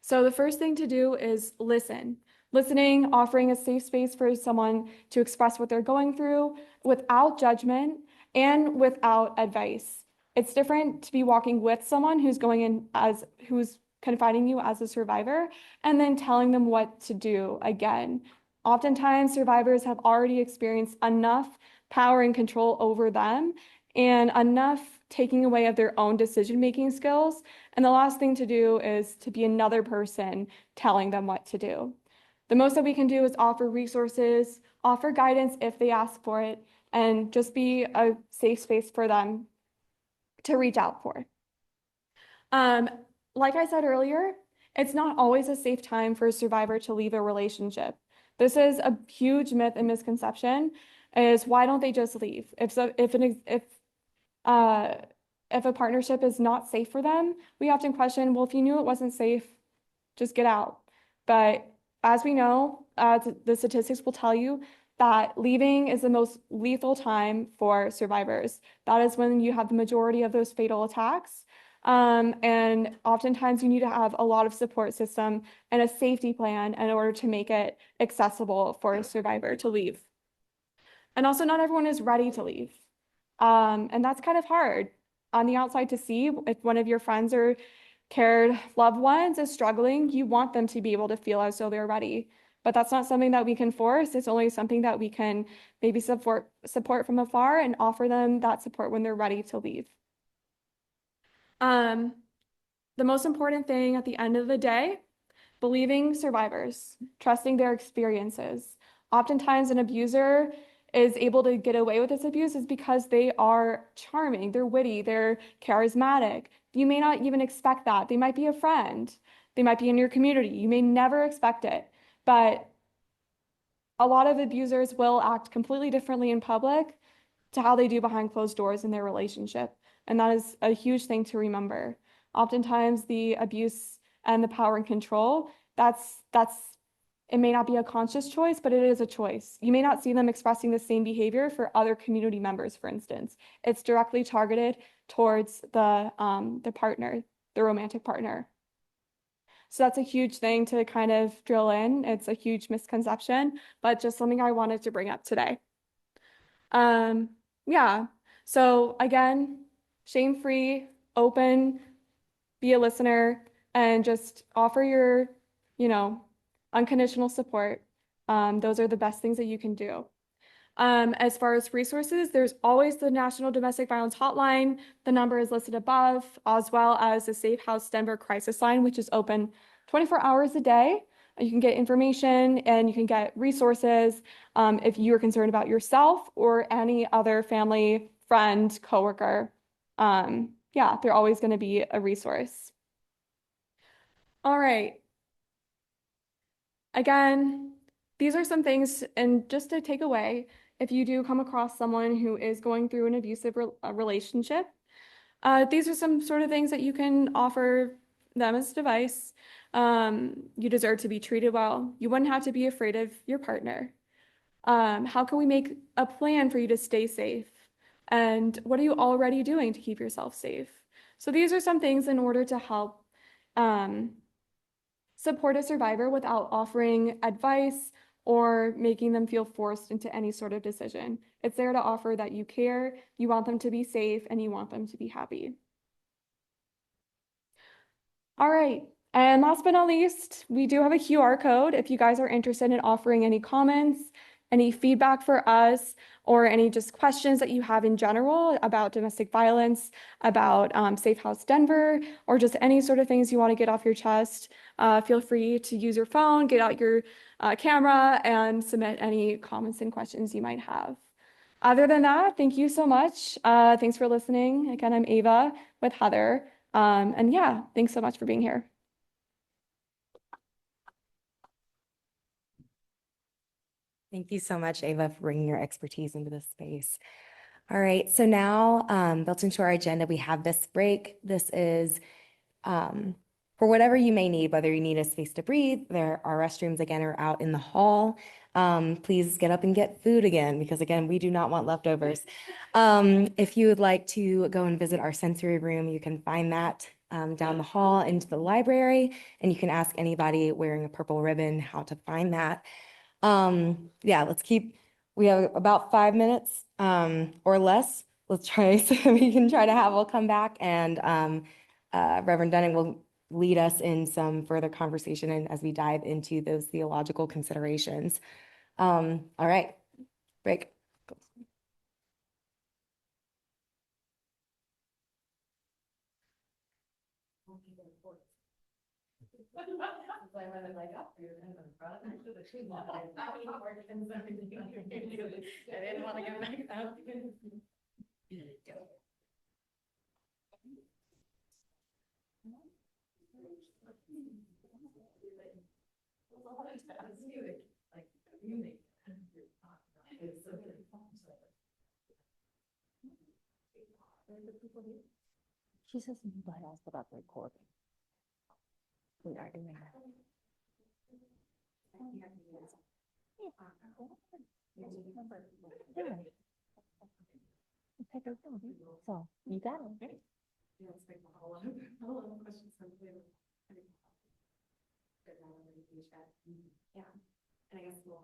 So the first thing to do is listen. Listening, offering a safe space for someone to express what they're going through without judgment and without advice. It's different to be walking with someone who's who's confiding you as a survivor and then telling them what to do again. Oftentimes, survivors have already experienced enough power and control over them and enough taking away of their own decision-making skills. And the last thing to do is to be another person telling them what to do. The most that we can do is offer resources, offer guidance if they ask for it, and just be a safe space for them to reach out for. Like I said earlier, it's not always a safe time for a survivor to leave a relationship. This is a huge myth and misconception, is why don't they just leave? If a partnership is not safe for them, we often question, well, if you knew it wasn't safe, just get out. But as we know, the statistics will tell you that leaving is the most lethal time for survivors. That is when you have the majority of those fatal attacks. And oftentimes you need to have a lot of support system and a safety plan in order to make it accessible for a survivor to leave. And also not everyone is ready to leave. And that's kind of hard on the outside to see. If one of your friends or cared loved ones is struggling, you want them to be able to feel as though they're ready. But that's not something that we can force. It's only something that we can maybe support from afar and offer them that support when they're ready to leave. The most important thing at the end of the day, believing survivors, trusting their experiences. Oftentimes an abuser is able to get away with this abuse is because they are charming, they're witty, they're charismatic. You may not even expect that. They might be a friend. They might be in your community. You may never expect it. But a lot of abusers will act completely differently in public to how they do behind closed doors in their relationship. And that is a huge thing to remember. Oftentimes the abuse and the power and control, it may not be a conscious choice, but it is a choice. You may not see them expressing the same behavior for other community members, for instance. It's directly targeted towards the partner, the romantic partner. So that's a huge thing to kind of drill in. It's a huge misconception, but just something I wanted to bring up today. Yeah. So again, shame-free, open, be a listener, and just offer your, unconditional support. Those are the best things that you can do. As far as resources, there's always the National Domestic Violence Hotline. The number is listed above, as well as the Safe House Denver Crisis Line, which is open 24 hours a day. You can get information and you can get resources if you're concerned about yourself or any other family, friend, coworker. Yeah, they're always going to be a resource. All right. Again, these are some things, and just to take away, if you do come across someone who is going through an abusive relationship, these are some sort of things that you can offer them as advice. You deserve to be treated well. You wouldn't have to be afraid of your partner. How can we make a plan for you to stay safe? And what are you already doing to keep yourself safe? So these are some things in order to help support a survivor without offering advice or making them feel forced into any sort of decision. It's there to offer that you care, you want them to be safe, and you want them to be happy. All right, and last but not least, we do have a QR code if you guys are interested in offering any comments, any feedback for us, or any just questions that you have in general about domestic violence, about Safe House Denver, or just any sort of things you want to get off your chest. Feel free to use your phone, get out your camera, and submit any comments and questions you might have. Other than that, thank you so much. Thanks for listening. Again, I'm Ava with Heather. And yeah, thanks so much for being here. Thank you so much, Ava, for bringing your expertise into this space. All right, so now built into our agenda, we have this break. This is for whatever you may need, whether you need a space to breathe, there are restrooms again or out in the hall. Please get up and get food again, because again, we do not want leftovers. If you would like to go and visit our sensory room, you can find that down the hall into the library, and you can ask anybody wearing a purple ribbon how to find that. Yeah, we have about 5 minutes or less. Let's try so we can try to we'll come back, and Reverend Dunning will lead us in some further conversation and as we dive into those theological considerations. All right, break. I didn't want to go back up. She says something about the recording. We are doing that. So you got it. Yeah, and I guess we'll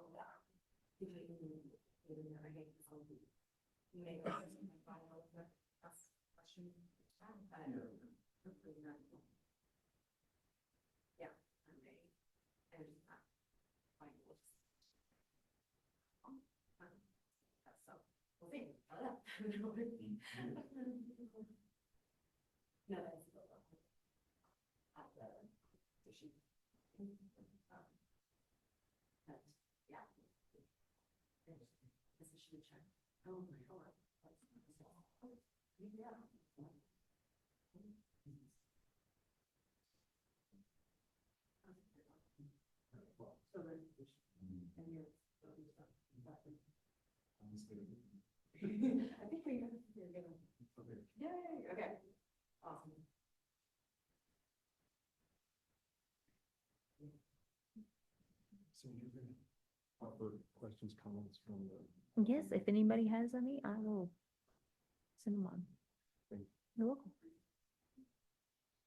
I think we're gonna. Yay, okay, awesome. So you're gonna offer questions, comments from the. Yes, if anybody has any, I will send them on. Thank you. You're welcome.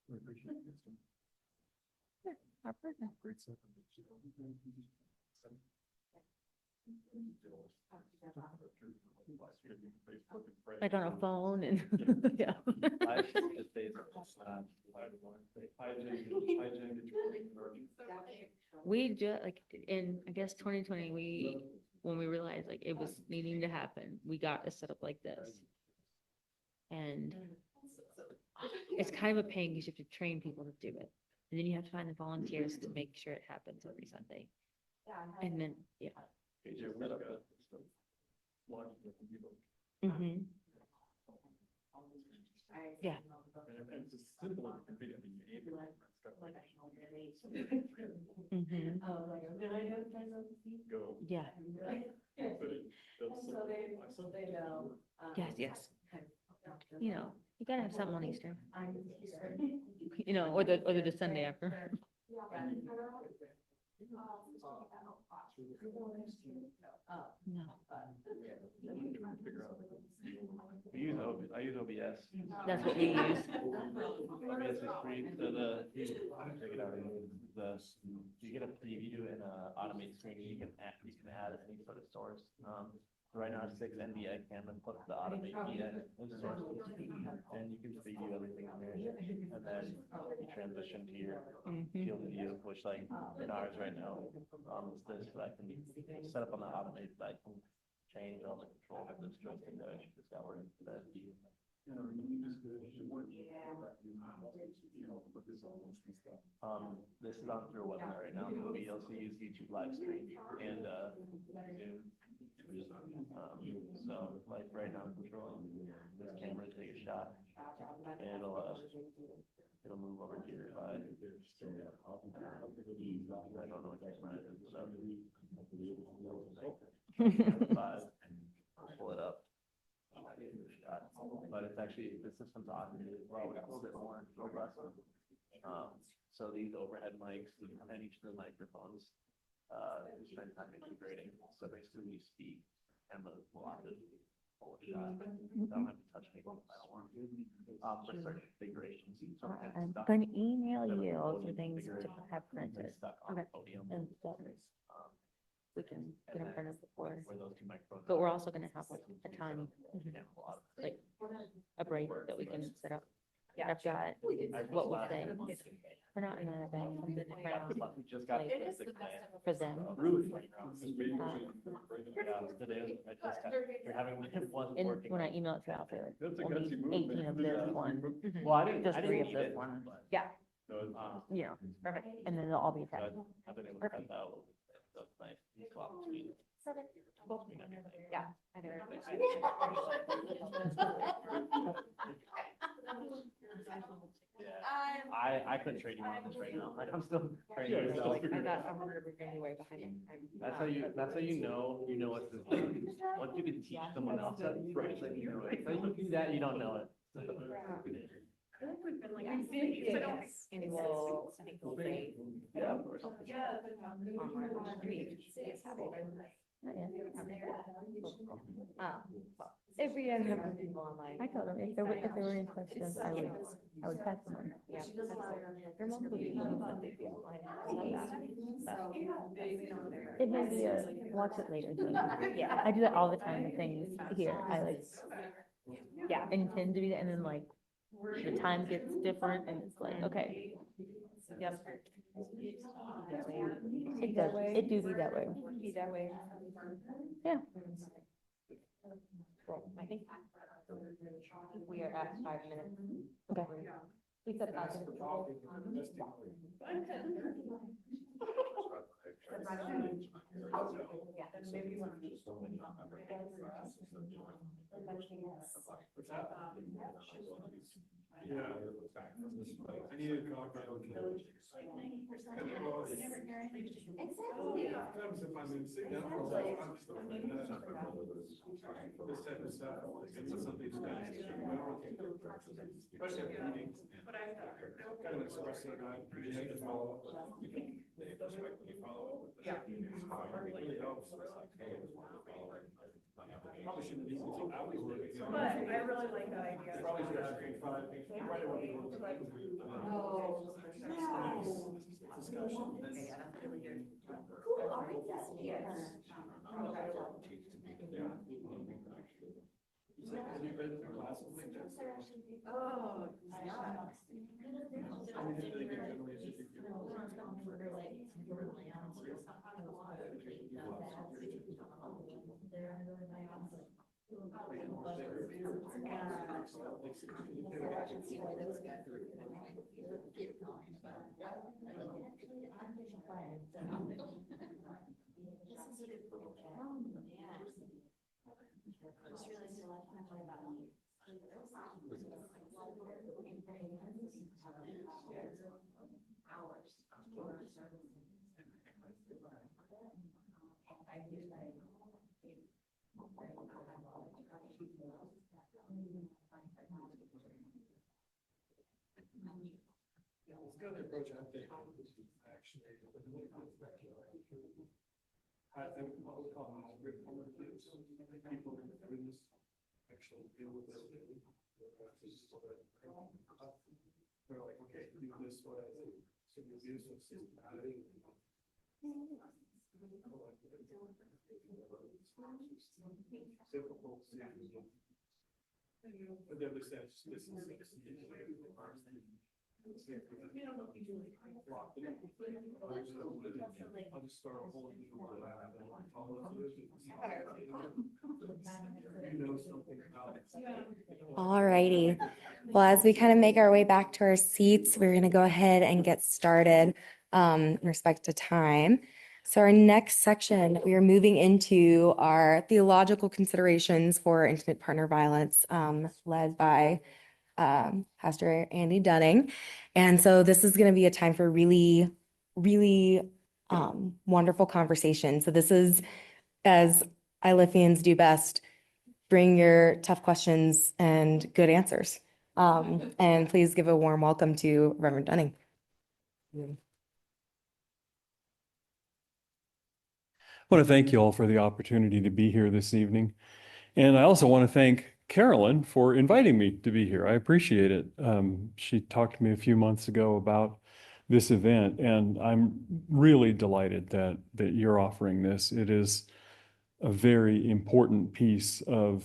We appreciate it. Yeah, our pleasure. Great stuff. Like on a phone and, yeah. We just, like, in, I guess, 2020, when we realized like it was needing to happen, we got a setup like this. And it's kind of a pain because you have to train people to do it. And then you have to find the volunteers to make sure it happens every Sunday. And then, yeah. Mm-hmm. Yeah. Mm-hmm. Yeah. Yes, yes. You know, you gotta have something on Easter. You know, or the Sunday after. No. I use OBS. That's what we use. OBS is free, so check it out. You get a preview and automate screen. You can add any sort of source. Right now it's 6 NVI Canon plus the automate via source, and you can preview everything in there, and then you transition to your field view, which like in ours right now, is this, but I can set up on the automate, but I can change all the control of this joystick that I just got working for that. This is on through a webinar right now. We also use YouTube live stream and so like right now I'm controlling this camera to take a shot. And it'll move over here if I don't know what camera it is, so pull it up. But it's actually, the system's automated. Well, we got a little bit more robust. So these overhead mics and each of the microphones, we spend time integrating. So basically we speak and the velocity pull a shot. Don't have to touch anything if I don't want to. For certain configurations. I'm going to email you all the things to have printed. Okay. And that we can get in front of before. Where those two microphones. But we're also going to have like a time, like a break that we can set up. Yeah, I've got what we say. We're not in a bad something different, like, for them. And when I email it to Alfred, only 18 of this one, Well, I didn't, just I 3 didn't of need this it. one. but- Yeah, So, you know, perfect. And then they'll all be attached. I've been able to cut that out a little bit, so it's nice. You swap between. Yeah. Yeah, I couldn't trade you on this right now. Like, I'm still training myself. I'm really way behind it. That's how you know what's this. Once you can teach someone else that, right, then you know it. If you do that, you don't know it. And we'll, I think we'll say. Yeah, of course. If we end up with people online. I told them if there were any questions, I would pass them on. Yeah. Your mom would be something online. It may be a watch it later thing. Yeah, I do that all the time with things here. I like, yeah, intend to do that, and then like the time gets different and it's like, okay. Yep. It does, it do be that way. Yeah. Well, I think we are at 5 minutes. Okay. We said 5 minutes. Yeah. I need a copy of it. Happens if I'm in sit down for a while, I'm just like, this type of stuff, it's something that's especially at meetings. Kind of expressing, I appreciate the follow up. They respect when you follow up. Yeah. It really helps. Probably shouldn't be until hours. But I really like that idea. Probably should have been fun. Right away. Discussion. Cool, all right, that's yes. Have you read the last one? Oh, yeah. Yeah, let's go to approach, I think, actually. I would call them hybrid formations. People in this actually deal with it. They're like, okay, do this way. So the abuse of systematic. Difficult. But the other side, this is. I'll just start a whole new one. You know something about it. All righty. Well, as we kind of make our way back to our seats, we're going to go ahead and get started in respect to time. So our next section, we are moving into our theological considerations for intimate partner violence, led by Pastor Andy Dunning. And so this is going to be a time for really, really wonderful conversation. So this is, as Iliffians do best, bring your tough questions and good answers. And please give a warm welcome to Reverend Dunning. I want to thank you all for the opportunity to be here this evening. And I also want to thank Carolyn for inviting me to be here. I appreciate it. She talked to me a few months ago about this event, and I'm really delighted that you're offering this. It is a very important piece of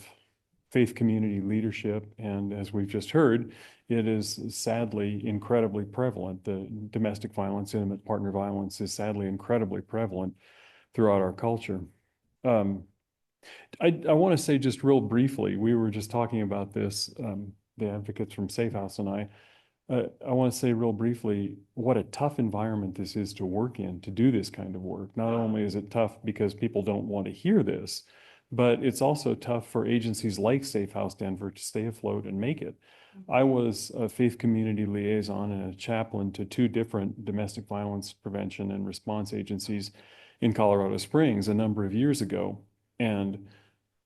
faith community leadership, and as we've just heard, it is sadly incredibly prevalent. The domestic violence, intimate partner violence is sadly incredibly prevalent throughout our culture. I want to say just real briefly, we were just talking about this, the advocates from Safe House and I want to say real briefly what a tough environment this is to work in, to do this kind of work. Not only is it tough because people don't want to hear this, but it's also tough for agencies like Safe House Denver to stay afloat and make it. I was a faith community liaison and a chaplain to 2 different domestic violence prevention and response agencies in Colorado Springs a number of years ago. And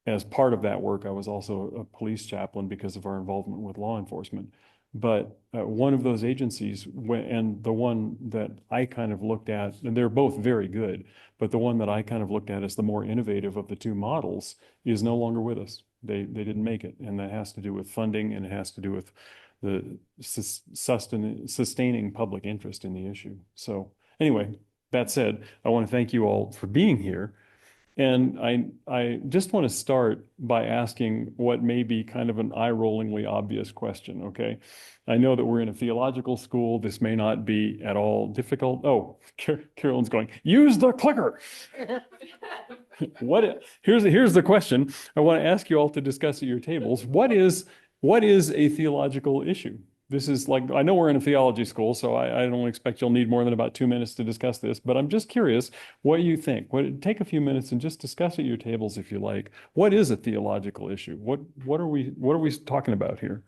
as part of that work, I was also a police chaplain because of our involvement with law enforcement. But one of those agencies, and the one that I kind of looked at, and they're both very good, but the one that I kind of looked at as the more innovative of the 2 models is no longer with us. They didn't make it. And that has to do with funding, and it has to do with the sustaining public interest in the issue. So anyway, that said, I want to thank you all for being here. And I just want to start by asking what may be kind of an eye-rollingly obvious question, okay? I know that we're in a theological school. This may not be at all difficult. Oh, Carolyn's going, use the clicker. Here's the question I want to ask you all to discuss at your tables. What is a theological issue? This is like, I know we're in a theology school, so I don't expect you'll need more than about 2 minutes to discuss this, but I'm just curious what you think. Take a few minutes and just discuss at your tables if you like. What is a theological issue? What are we talking about here?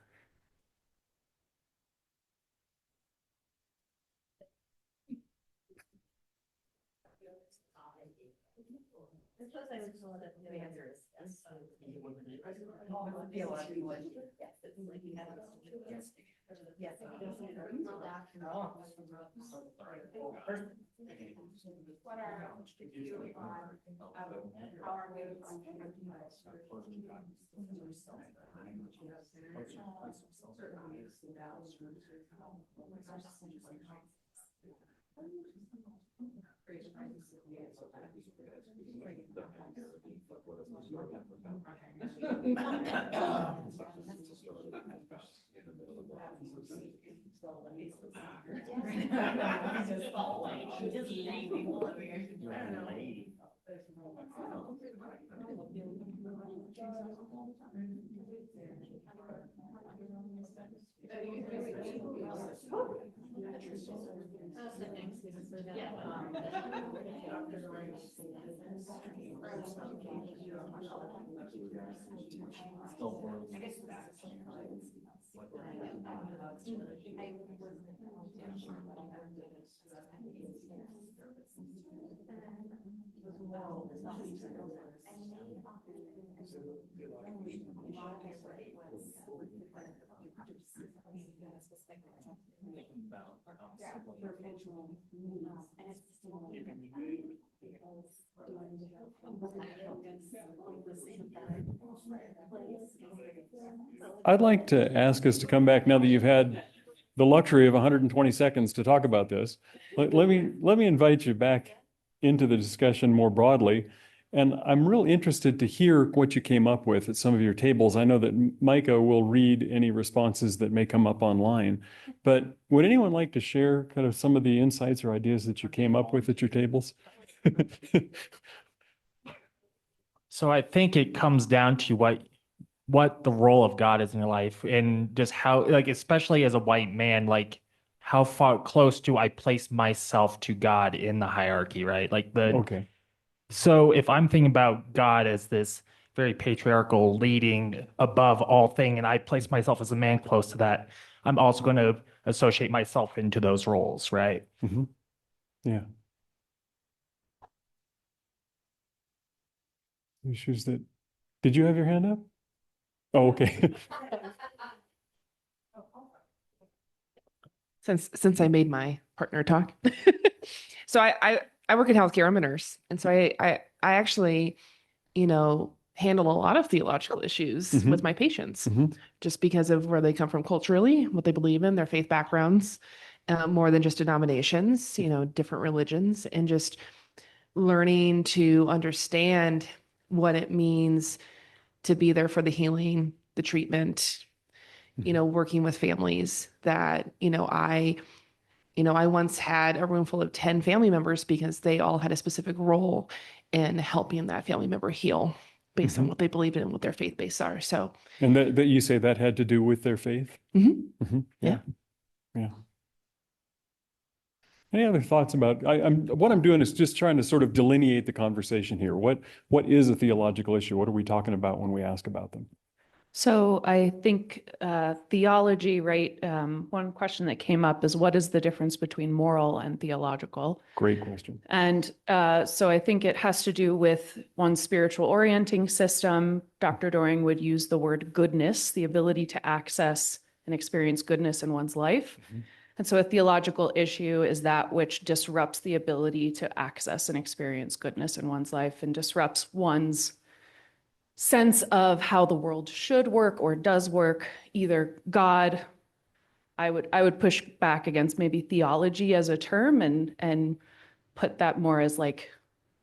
I'd like to ask us to come back now that you've had the luxury of 120 seconds to talk about this. Let me invite you back into the discussion more broadly. And I'm real interested to hear what you came up with at some of your tables. I know that Micah will read any responses that may come up online, but would anyone like to share kind of some of the insights or ideas that you came up with at your tables? So I think it comes down to what the role of God is in your life, and just how, like, especially as a white man, like how far close do I place myself to God in the hierarchy, right? Okay. So if I'm thinking about God as this very patriarchal leading above all thing, and I place myself as a man close to that, I'm also going to associate myself into those roles, right? Mm-hmm. Yeah. Issues that, did you have your hand up? Oh, okay. Since I made my partner talk. So I work in healthcare. I'm a nurse. And so I actually, handle a lot of theological issues with my patients, just because of where they come from culturally, what they believe in, their faith backgrounds, more than just denominations, different religions, and just learning to understand what it means to be there for the healing, the treatment, working with families that, I once had a room full of 10 family members because they all had a specific role in helping that family member heal based on what they believed in and what their faith base are. So, and that you say that had to do with their faith? Yeah. Yeah. Any other thoughts about, what I'm doing is just trying to sort of delineate the conversation here. What is a theological issue? What are we talking about when we ask about them? So I think theology, right? One question that came up is, what is the difference between moral and theological? Great question. And so I think it has to do with one's spiritual orienting system. Dr. Doring would use the word goodness, the ability to access and experience goodness in one's life. And so a theological issue is that which disrupts the ability to access and experience goodness in one's life and disrupts one's sense of how the world should work or does work. Either God, I would push back against maybe theology as a term and put that more as like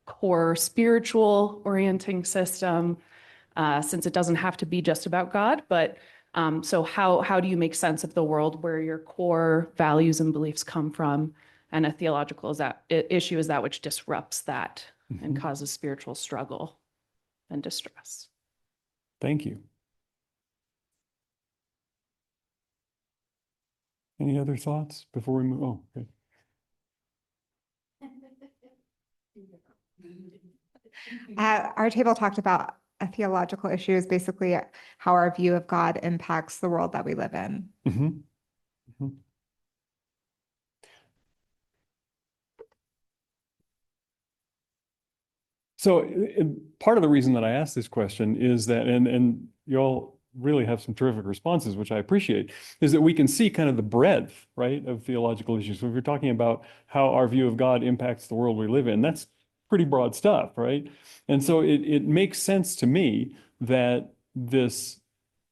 core spiritual orienting system, since it doesn't have to be just about God. But so how do you make sense of the world where your core values and beliefs come from? And a theological issue is that which disrupts that and causes spiritual struggle and distress. Thank you. Any other thoughts before we move? Oh, okay. Our table talked about a theological issue is basically how our view of God impacts the world that we live in. So part of the reason that I asked this question is that, and you all really have some terrific responses, which I appreciate, is that we can see kind of the breadth, right, of theological issues. So if you're talking about how our view of God impacts the world we live in, that's pretty broad stuff, right? And so it makes sense to me that this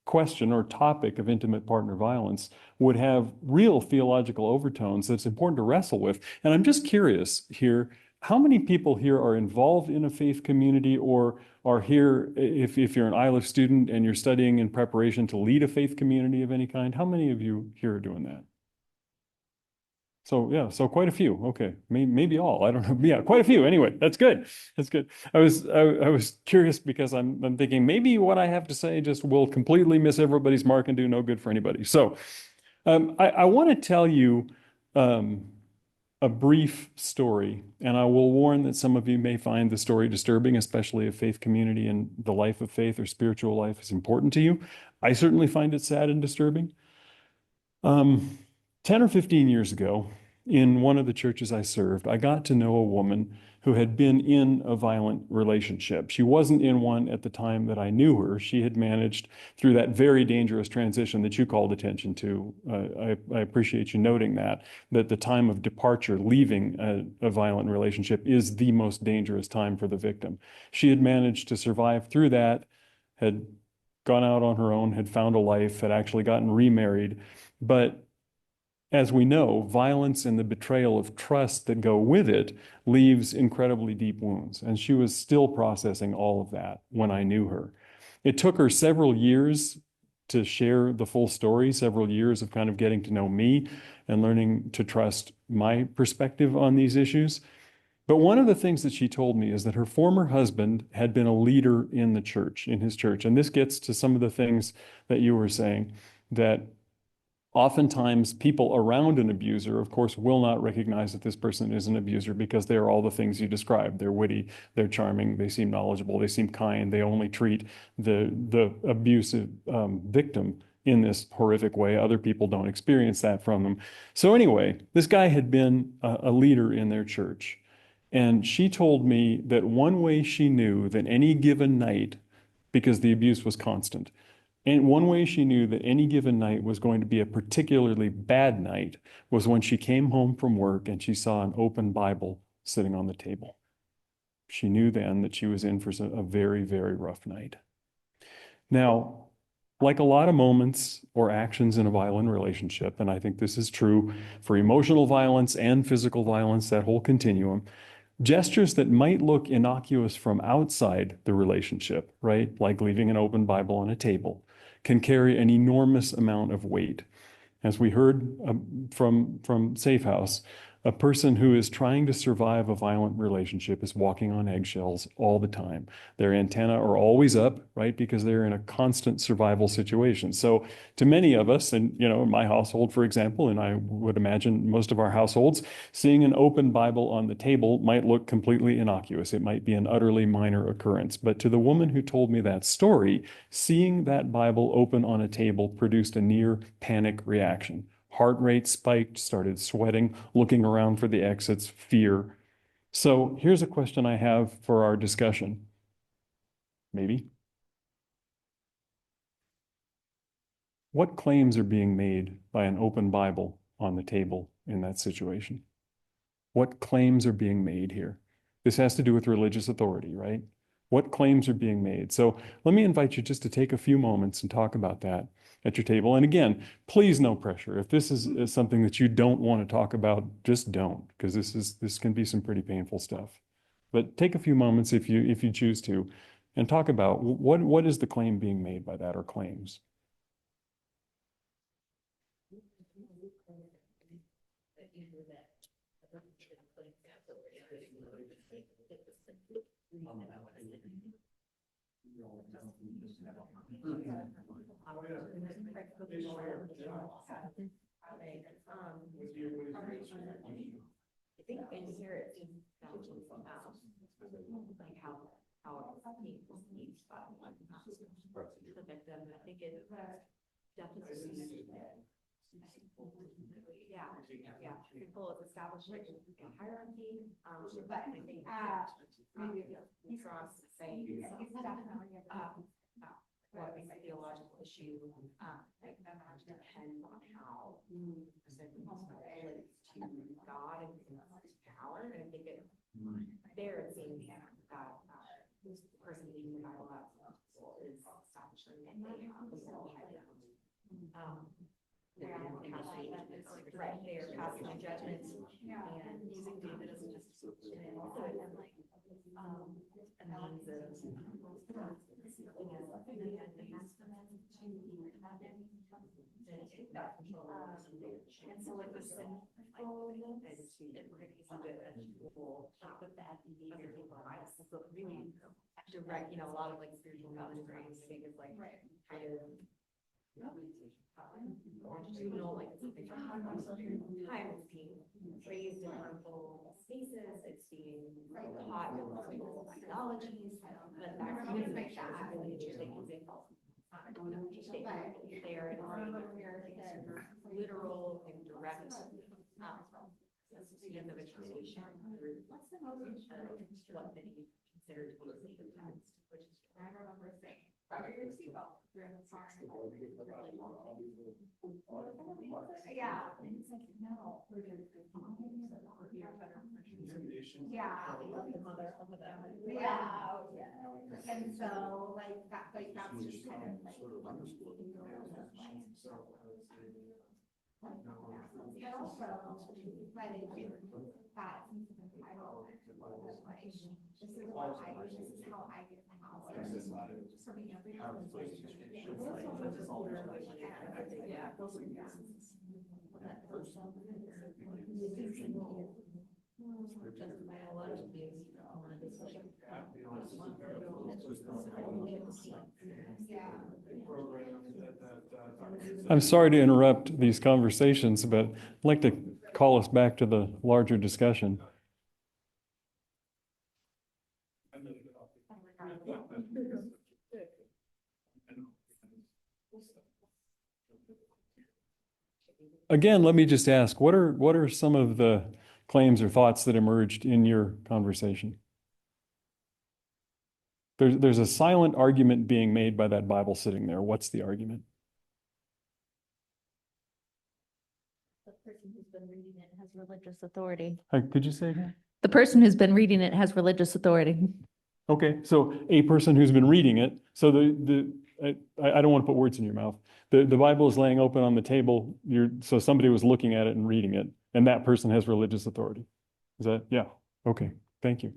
question or topic of intimate partner violence would have real theological overtones that's important to wrestle with. And I'm just curious here, how many people here are involved in a faith community or are here, if you're an Iliff student and you're studying in preparation to lead a faith community of any kind, how many of you here are doing that? So yeah, so quite a few. Okay, maybe all. I don't know. Yeah, quite a few. Anyway, that's good. That's good. I was curious because I'm thinking maybe what I have to say just will completely miss everybody's mark and do no good for anybody. So I want to tell you um, a brief story, and I will warn that some of you may find the story disturbing, especially if faith community and the life of faith or spiritual life is important to you. I certainly find it sad and disturbing. 10 or 15 years ago, in one of the churches I served, I got to know a woman who had been in a violent relationship. She wasn't in one at the time that I knew her. She had managed through that very dangerous transition that you called attention to. I appreciate you noting that the time of departure, leaving a violent relationship is the most dangerous time for the victim. She had managed to survive through that, had gone out on her own, had found a life, had actually gotten remarried. But as we know, violence and the betrayal of trust that go with it leaves incredibly deep wounds. And she was still processing all of that when I knew her. It took her several years to share the full story, several years of kind of getting to know me and learning to trust my perspective on these issues. But one of the things that she told me is that her former husband had been a leader in the church, in his church. And this gets to some of the things that you were saying, that oftentimes people around an abuser, of course, will not recognize that this person is an abuser because they are all the things you described. They're witty, they're charming, they seem knowledgeable, they seem kind, they only treat the abusive victim in this horrific way. Other people don't experience that from them. So anyway, this guy had been a leader in their church. And she told me that one way she knew that any given night, because the abuse was constant, and one way she knew that any given night was going to be a particularly bad night was when she came home from work and she saw an open Bible sitting on the table. She knew then that she was in for a very, very rough night. Now, like a lot of moments or actions in a violent relationship, and I think this is true for emotional violence and physical violence, that whole continuum, gestures that might look innocuous from outside the relationship, right? Like leaving an open Bible on a table, can carry an enormous amount of weight. As we heard from Safe House, a person who is trying to survive a violent relationship is walking on eggshells all the time. Their antennae are always up, right? Because they're in a constant survival situation. So to many of us, and in my household, for example, and I would imagine most of our households, seeing an open Bible on the table might look completely innocuous. It might be an utterly minor occurrence. But to the woman who told me that story, seeing that Bible open on a table produced a near panic reaction. Heart rate spiked, started sweating, looking around for the exits, fear. So here's a question I have for our discussion. Maybe. What claims are being made by an open Bible on the table in that situation? What claims are being made here? This has to do with religious authority, right? What claims are being made? So let me invite you just to take a few moments and talk about that at your table. And again, please, no pressure. If this is something that you don't want to talk about, just don't, because this can be some pretty painful stuff. But take a few moments if you choose to, and talk about what is the claim being made by that, or claims. I think in here it just mentions like how needs the victim. I think it definitely yeah people have established like a hierarchy, but I think across saying what is a theological issue, like depends on how relates to God and his power. And I think it there it seems that the person leading the Bible is establishing that they have right, they are casting a judgment and using David as a justification and like a means of and so like the sinful with that behavior so really direct, a lot of like spiritual boundaries, I think is like kind of It's being raised in harmful spaces, it's being taught in harmful ideologies, but that's really interesting example. They are literal and direct association of education. What's the most what many consider to be the text, which is I remember saying, your seatbelt during the song. Yeah, and it's like, no, we're doing good. Yeah, yeah, and so that's just kind of like. But also, letting that title, like, this is what I do, this is how I get my house. Just for me, every house. I'm sorry to interrupt these conversations, but I'd like to call us back to the larger discussion. Again, let me just ask, what are some of the claims or thoughts that emerged in your conversation? There's a silent argument being made by that Bible sitting there. What's the argument? The person who's been reading it has religious authority. Could you say again? The person who's been reading it has religious authority. Okay, so a person who's been reading it. So I don't want to put words in your mouth. The Bible is laying open on the table. So somebody was looking at it and reading it, and that person has religious authority. Is that, yeah? Okay, thank you.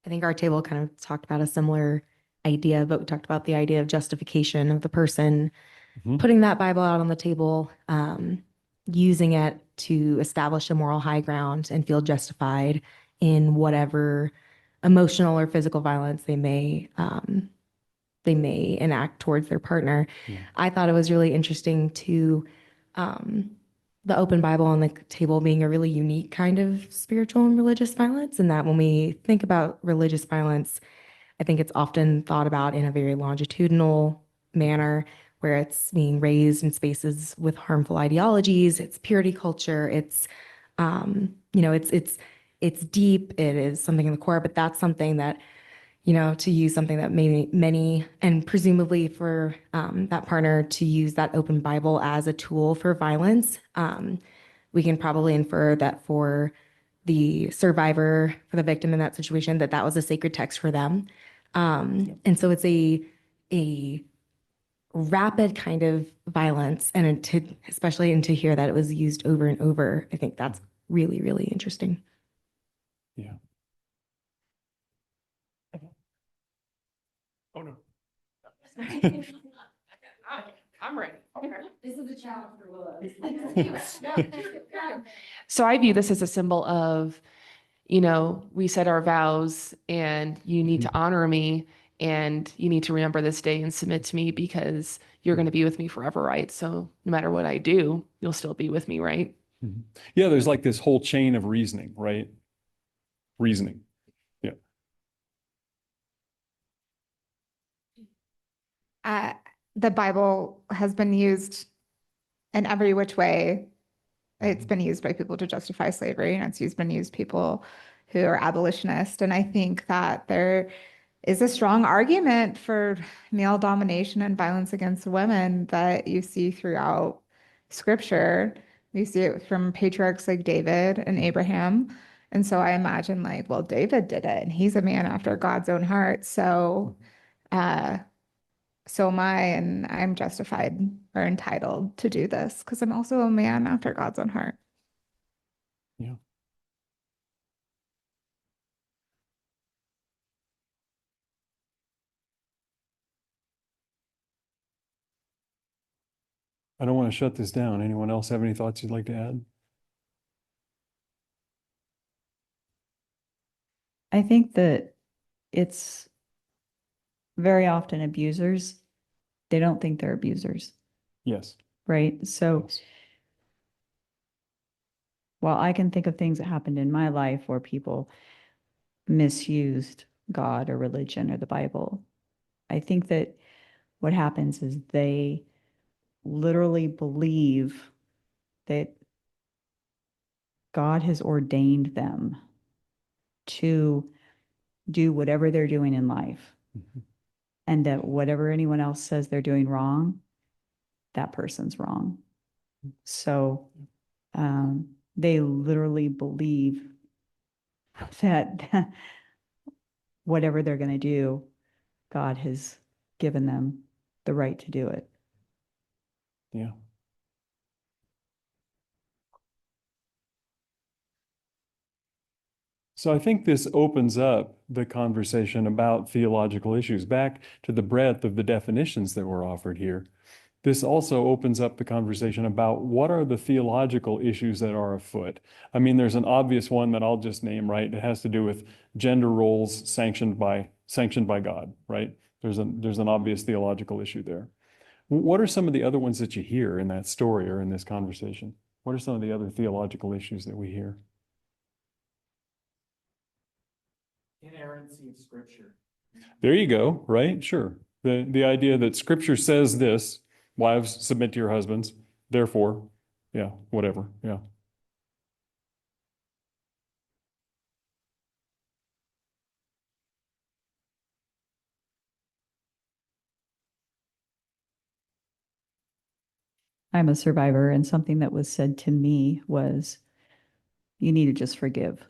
I think our table kind of talked about a similar idea, but we talked about the idea of justification of the person putting that Bible out on the table, using it to establish a moral high ground and feel justified in whatever emotional or physical violence they may enact towards their partner. Yeah. I thought it was really interesting to the open Bible on the table being a really unique kind of spiritual and religious violence, and that when we think about religious violence, I think it's often thought about in a very longitudinal manner, where it's being raised in spaces with harmful ideologies, it's purity culture, it's it's deep, it is something in the core, but that's something that, to use something that many, and presumably for that partner to use that open Bible as a tool for violence, we can probably infer that for the survivor, for the victim in that situation, that was a sacred text for them. And so it's a rapid kind of violence, and especially to hear that it was used over and over, I think that's really, really interesting. Yeah. Oh, no. I'm ready. This is a challenge for Willow. So I view this as a symbol of, we said our vows and you need to honor me and you need to remember this day and submit to me because you're going to be with me forever, right? So no matter what I do, you'll still be with me, right? Mm-hmm. Yeah, there's like this whole chain of reasoning, right? Reasoning. Yeah. The Bible has been used in every which way. It's been used by people to justify slavery, and it's been used people who are abolitionists. And I think that there is a strong argument for male domination and violence against women that you see throughout Scripture. You see it from patriarchs like David and Abraham. And so I imagine David did it, and he's a man after God's own heart. So am I, and I'm justified or entitled to do this because I'm also a man after God's own heart. Yeah. I don't want to shut this down. Anyone else have any thoughts you'd like to add? I think that it's very often abusers. they don't think they're abusers, Yes. right? So Yes. while I can think of things that happened in my life where people misused God or religion or the Bible, I think that what happens is they literally believe that God has ordained them to do whatever they're doing in life, Mhm. and that whatever anyone else says they're doing wrong, that person's wrong. So they literally believe that whatever they're going to do, God has given them the right to do it. Yeah. So I think this opens up the conversation about theological issues back to the breadth of the definitions that were offered here. This also opens up the conversation about what are the theological issues that are afoot. I mean, there's an obvious one that I'll just name, right? It has to do with gender roles sanctioned by God, right? There's an obvious theological issue there. What are some of the other ones that you hear in that story or in this conversation? What are some of the other theological issues that we hear? Inerrancy of Scripture. There you go, right? Sure. The idea that Scripture says this, wives submit to your husbands, therefore, yeah, whatever, yeah. I'm a survivor, and something that was said to me was, you need to just forgive,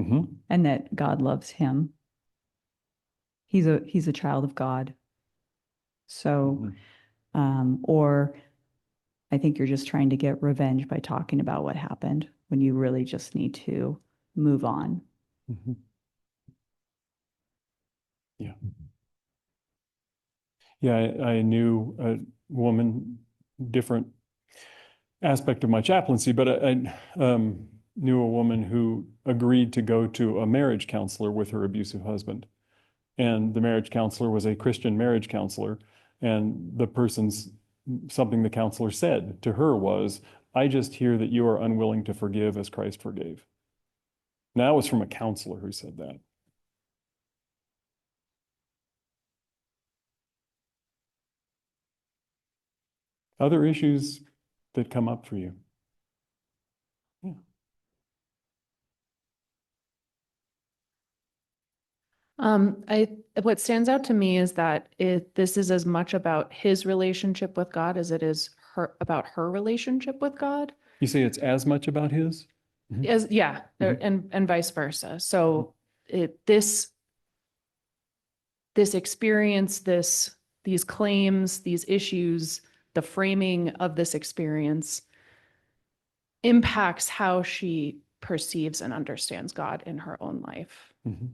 Mm-hmm. and that God loves him. He's a child of God. So, or I think you're just trying to get revenge by talking about what happened when you really just need to move on. Mm-hmm. Yeah. Yeah, I knew a woman, different aspect of my chaplaincy, but I knew a woman who agreed to go to a marriage counselor with her abusive husband. And the marriage counselor was a Christian marriage counselor. And something the counselor said to her was, I just hear that you are unwilling to forgive as Christ forgave. Now, that was from a counselor who said that. Other issues that come up for you? Yeah. What stands out to me is that this is as much about his relationship with God as it is about her relationship with God. You say it's as much about his? As yeah, Mhm. and vice versa. So this experience, these claims, these issues, the framing of this experience impacts how she perceives and understands God in her own life. Mhm.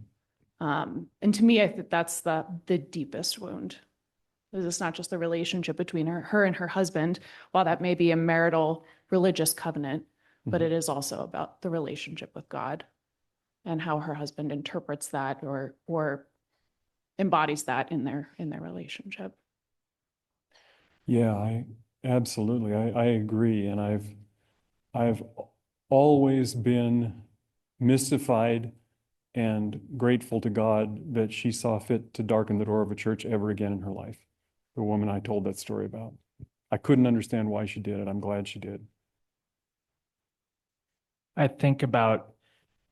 And to me, I think that's the deepest wound. It's not just the relationship between her and her husband, while that may be a marital religious covenant, but it is also about the relationship with God and how her husband interprets that or embodies that in their relationship. Yeah, I absolutely. I agree. And I've always been mystified and grateful to God that she saw fit to darken the door of a church ever again in her life. The woman I told that story about. I couldn't understand why she did it. I'm glad she did. I think about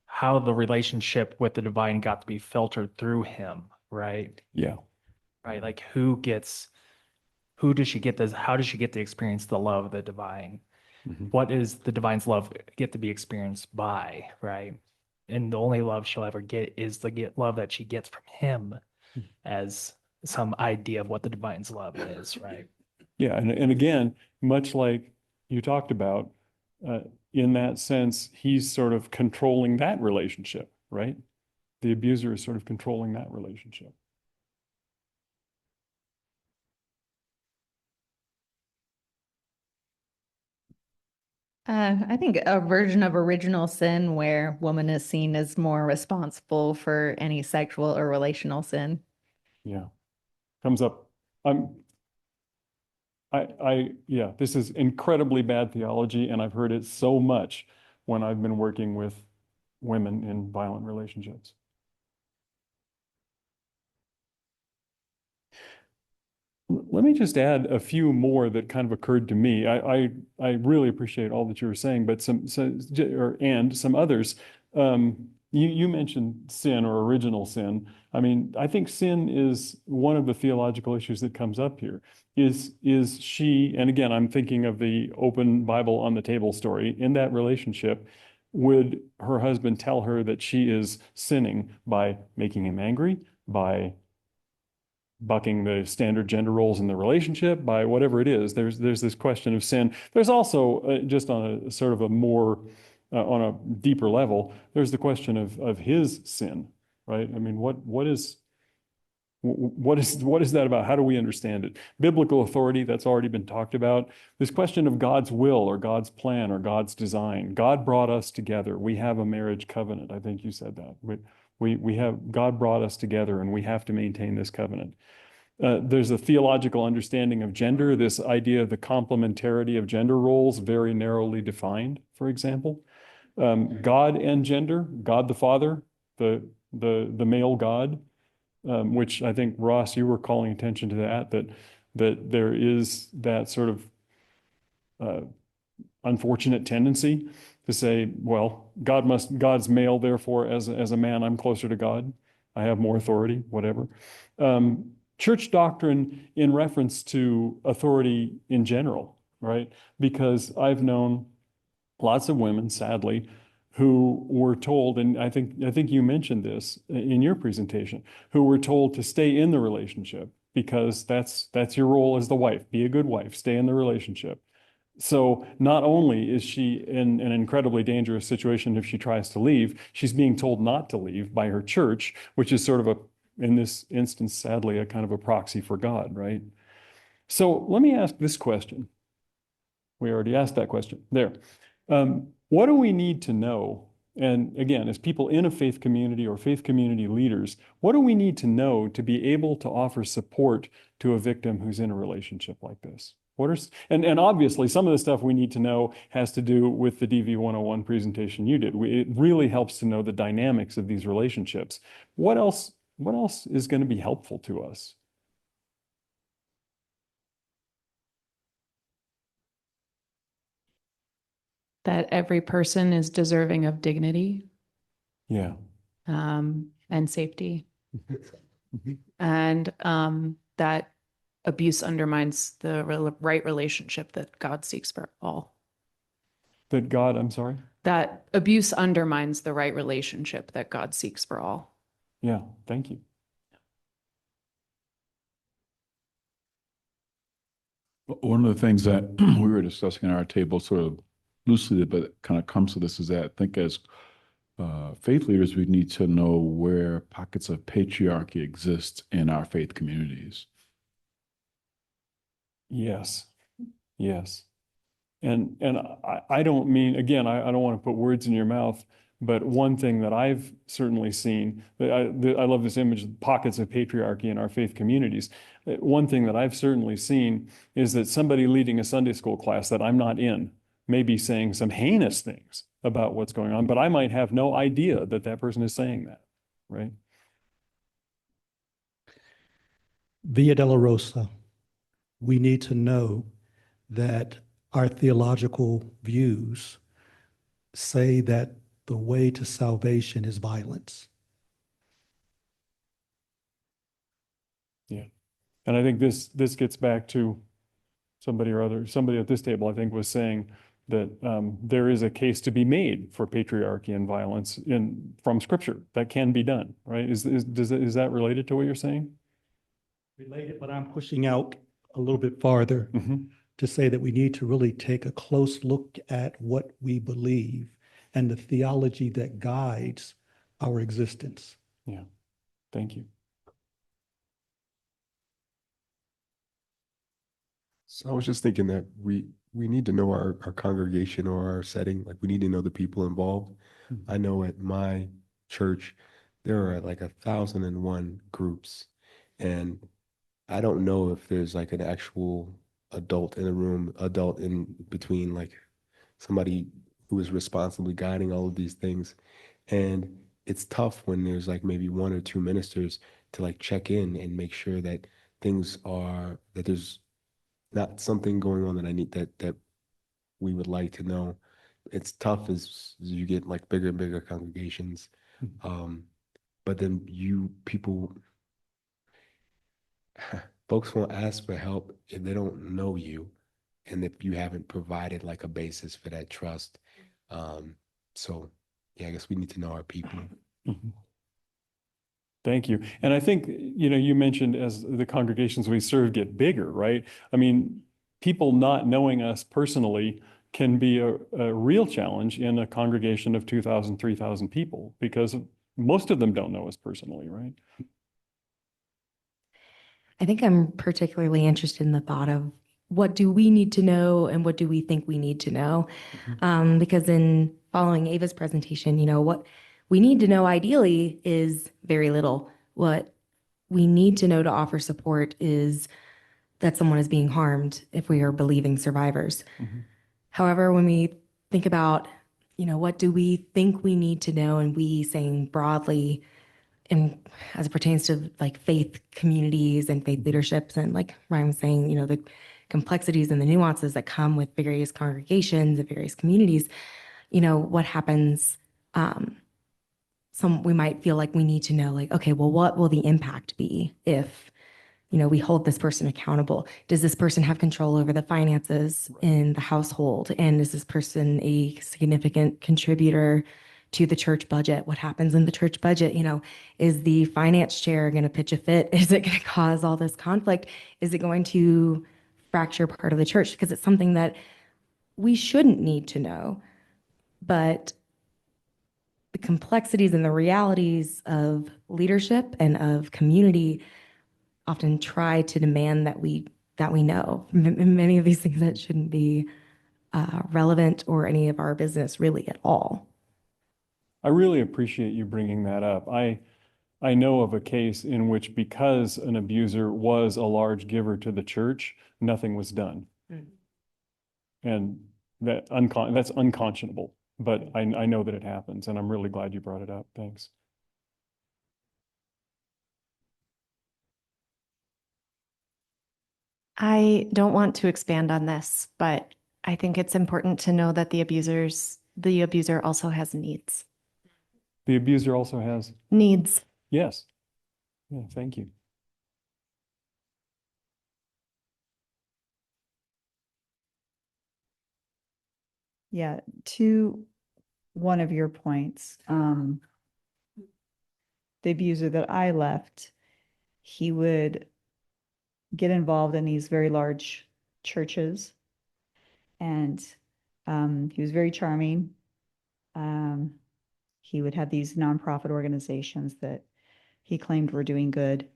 how the relationship with the divine got to be filtered through him, right? Yeah. Right. Like who does she get this? How does she get to experience the love of the divine? Mm-hmm. What is the divine's love get to be experienced by, right? And the only love she'll ever get is the love that she gets from him as some idea of what the divine's love is, right? Yeah. And again, much like you talked about, in that sense, he's sort of controlling that relationship, right? The abuser is sort of controlling that relationship. I think a version of original sin where woman is seen as more responsible for any sexual or relational sin. Yeah. Comes up. Yeah, this is incredibly bad theology, and I've heard it so much when I've been working with women in violent relationships. Let me just add a few more that kind of occurred to me. I really appreciate all that you were saying, but and some others. You mentioned sin or original sin. I mean, I think sin is one of the theological issues that comes up here. Is she, and again, I'm thinking of the open Bible on the table story, in that relationship, would her husband tell her that she is sinning by making him angry, by bucking the standard gender roles in the relationship, by whatever it is? There's this question of sin. There's also, just on a sort of a more, on a deeper level, there's the question of his sin, right? I mean, what is that about? How do we understand it? Biblical authority, that's already been talked about. This question of God's will or God's plan or God's design. God brought us together. We have a marriage covenant. I think you said that. We have, God brought us together, and we have to maintain this covenant. There's a theological understanding of gender, this idea of the complementarity of gender roles, very narrowly defined, for example. God and gender, God the Father, the male God, which I think, Ross, you were calling attention to that there is that sort of unfortunate tendency to say, well, God's male, therefore, as a man, I'm closer to God. I have more authority, whatever. Church doctrine in reference to authority in general, right? Because I've known lots of women, sadly, who were told, and I think you mentioned this in your presentation, who were told to stay in the relationship because that's your role as the wife. Be a good wife, stay in the relationship. So not only is she in an incredibly dangerous situation if she tries to leave, she's being told not to leave by her church, which is sort of in this instance, sadly, a kind of a proxy for God, right? So let me ask this question. We already asked that question there. What do we need to know? And again, as people in a faith community or faith community leaders, what do we need to know to be able to offer support to a victim who's in a relationship like this? And obviously, some of the stuff we need to know has to do with the DV 101 presentation you did. It really helps to know the dynamics of these relationships. What else is going to be helpful to us? That every person is deserving of dignity. Yeah. And safety. And that abuse undermines the right relationship that God seeks for all. That God, I'm sorry? That abuse undermines the right relationship that God seeks for all. Yeah, thank you. One of the things that we were discussing at our table sort of loosely, but it kind of comes to this, is that I think as faith leaders, we need to know where pockets of patriarchy exist in our faith communities. Yes. And I don't mean, again, I don't want to put words in your mouth, but one thing that I've certainly seen, I love this image, pockets of patriarchy in our faith communities. One thing that I've certainly seen is that somebody leading a Sunday school class that I'm not in may be saying some heinous things about what's going on, but I might have no idea that that person is saying that, right? Via Dolorosa, we need to know that our theological views say that the way to salvation is violence. Yeah. And I think this gets back to somebody at this table, I think, was saying that there is a case to be made for patriarchy and violence from Scripture that can be done, right? Is that related to what you're saying? Related, but I'm pushing out a little bit farther to say that we need to really take a close look at what we believe and the theology that guides our existence. Yeah, thank you. So I was just thinking that we need to know our congregation or our setting. Like, we need to know the people involved. I know at my church, there are like 1,001 groups, and I don't know if there's like an actual adult in the room, adult in between, like somebody who is responsibly guiding all of these things. And it's tough when there's like maybe one or two ministers to like check in and make sure that that there's not something going on that I need that we would like to know. It's tough as you get like bigger and bigger congregations. But then people, folks won't ask for help if they don't know you and if you haven't provided like a basis for that trust. So yeah, I guess we need to know our people. Mhm. Thank you. And I think, you mentioned as the congregations we serve get bigger, right? I mean, people not knowing us personally can be a real challenge in a congregation of 2,000, 3,000 people because most of them don't know us personally, right? I think I'm particularly interested in the thought of what do we need to know and what do we think we need to know? Because in following Ava's presentation, what we need to know ideally is very little. What we need to know to offer support is that someone is being harmed if we are believing survivors. However, when we think about, what do we think we need to know, and we saying broadly, and as it pertains to like faith communities and faith leaderships, and like Ryan was saying, the complexities and the nuances that come with various congregations and various communities, what happens? We might feel like we need to know, like, okay, well, what will the impact be if, we hold this person accountable? Does this person have control over the finances in the household? And is this person a significant contributor to the church budget? What happens in the church budget? Is the finance chair going to pitch a fit? Is it going to cause all this conflict? Is it going to fracture part of the church? Because it's something that we shouldn't need to know. But the complexities and the realities of leadership and of community often try to demand that we know many of these things that shouldn't be relevant or any of our business really at all. I really appreciate you bringing that up. I know of a case in which, because an abuser was a large giver to the church, nothing was done. And that's unconscionable, but I know that it happens, and I'm really glad you brought it up. Thanks. I don't want to expand on this, but I think it's important to know that the abuser also has needs. The abuser also has needs. Yes. Yeah, thank you. Yeah, to one of your points, the abuser that I left, he would get involved in these very large churches, and he was very charming. He would have these nonprofit organizations that he claimed were doing good,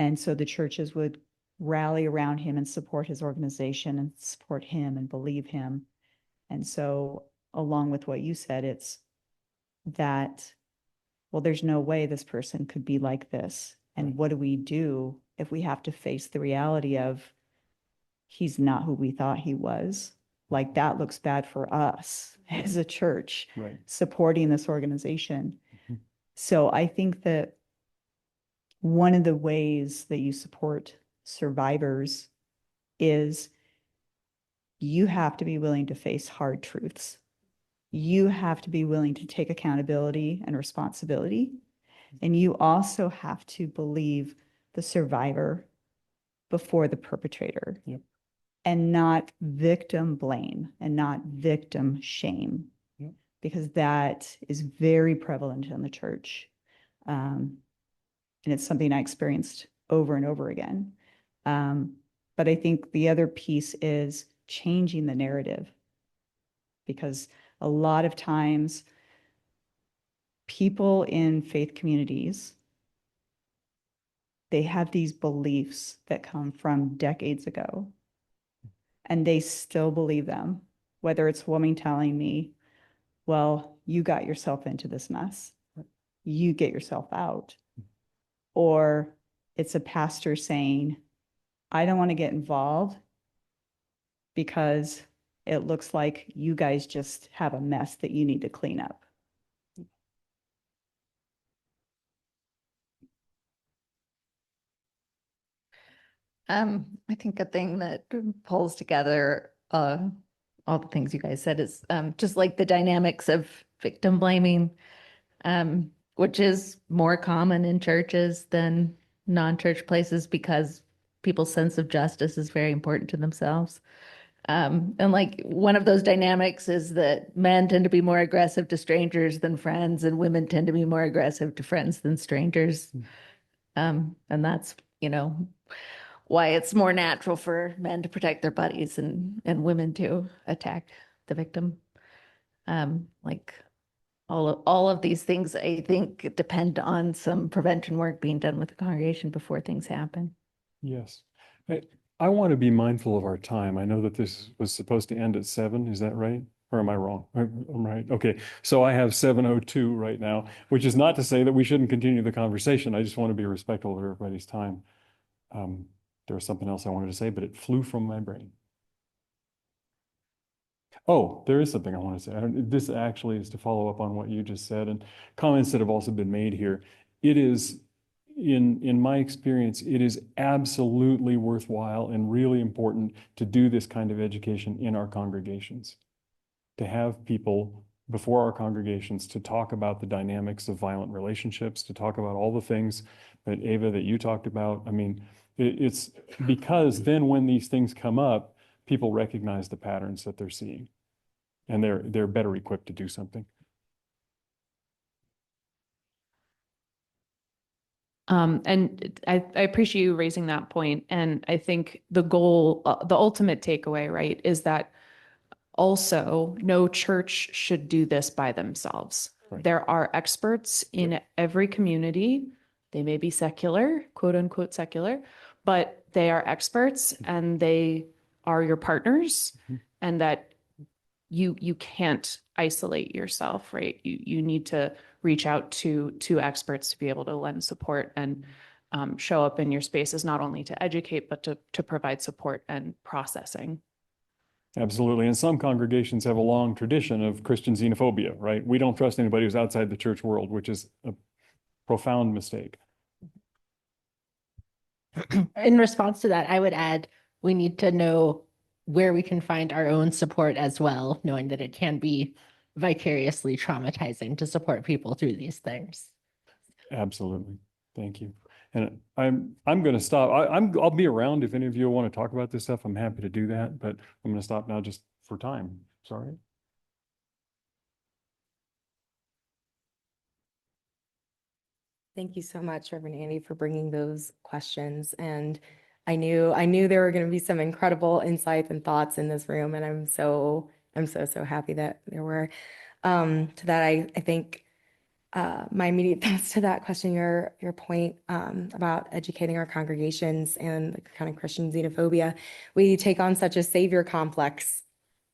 and so the churches would rally around him and support his organization and support him and believe him. And so, along with what you said, it's that, well, there's no way this person could be like this. And what do we do if we have to face the reality of he's not who we thought he was? Like, that looks bad for us as a church, right, supporting this organization. So I think that one of the ways that you support survivors is you have to be willing to face hard truths. You have to be willing to take accountability and responsibility. And you also have to believe the survivor before the perpetrator. Yep. And not victim blame and not victim shame. Yep. Because that is very prevalent in the church. And it's something I experienced over and over again. But I think the other piece is changing the narrative, because a lot of times people in faith communities, they have these beliefs that come from decades ago, and they still believe them, whether it's a woman telling me, well, you got yourself into this mess, you get yourself out, or it's a pastor saying, I don't want to get involved because it looks like you guys just have a mess that you need to clean up. I think a thing that pulls together all the things you guys said is just like the dynamics of victim blaming, which is more common in churches than non-church places because people's sense of justice is very important to themselves. And like one of those dynamics is that men tend to be more aggressive to strangers than friends, and women tend to be more aggressive to friends than strangers. And that's, why it's more natural for men to protect their buddies and women to attack the victim. Like all of these things, I think, depend on some prevention work being done with the congregation before things happen. Yes. I want to be mindful of our time. I know that this was supposed to end at 7. Is that right? Or am I wrong? I'm right. Okay. So I have 7:02 right now, which is not to say that we shouldn't continue the conversation. I just want to be respectful of everybody's time. There was something else I wanted to say, but it flew from my brain. Oh, there is something I want to say. This actually is to follow up on what you just said and comments that have also been made here. It is, in my experience, it is absolutely worthwhile and really important to do this kind of education in our congregations, to have people before our congregations to talk about the dynamics of violent relationships, to talk about all the things that Ava, that you talked about. I mean, it's because then when these things come up, people recognize the patterns that they're seeing, and they're better equipped to do something. And I appreciate you raising that point. And I think the goal, the ultimate takeaway, right, is that also no church should do this by themselves. Right. There are experts in every community. They may be secular, quote unquote secular, but they are experts and they are your partners, and that you can't isolate yourself, right? You need to reach out to experts to be able to lend support and show up in your spaces, not only to educate, but to provide support and processing. Absolutely. And some congregations have a long tradition of Christian xenophobia, right? We don't trust anybody who's outside the church world, which is a profound mistake. In response to that, I would add, we need to know where we can find our own support as well, knowing that it can be vicariously traumatizing to support people through these things. Absolutely. Thank you. And I'm going to stop. I'll be around if any of you want to talk about this stuff. I'm happy to do that, but I'm going to stop now just for time. Sorry. Thank you so much, Reverend Andy, for bringing those questions. And I knew there were going to be some incredible insights and thoughts in this room, and I'm so happy that there were. To that, I think my immediate thoughts to that question, your point about educating our congregations and the kind of Christian xenophobia, we take on such a savior complex,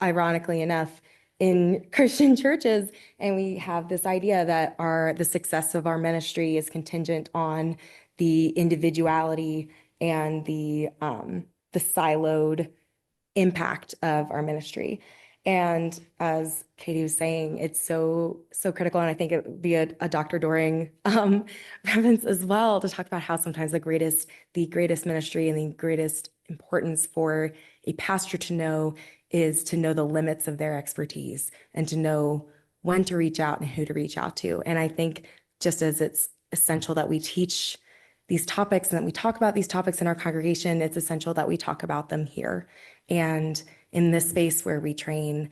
ironically enough, in Christian churches, and we have this idea that the success of our ministry is contingent on the individuality and the siloed impact of our ministry. And as Katie was saying, it's so critical. And I think it would be a Dr. Doring reference as well to talk about how sometimes the greatest ministry and the greatest importance for a pastor to know is to know the limits of their expertise and to know when to reach out and who to reach out to. And I think just as it's essential that we teach these topics and that we talk about these topics in our congregation, it's essential that we talk about them here. And in this space where we train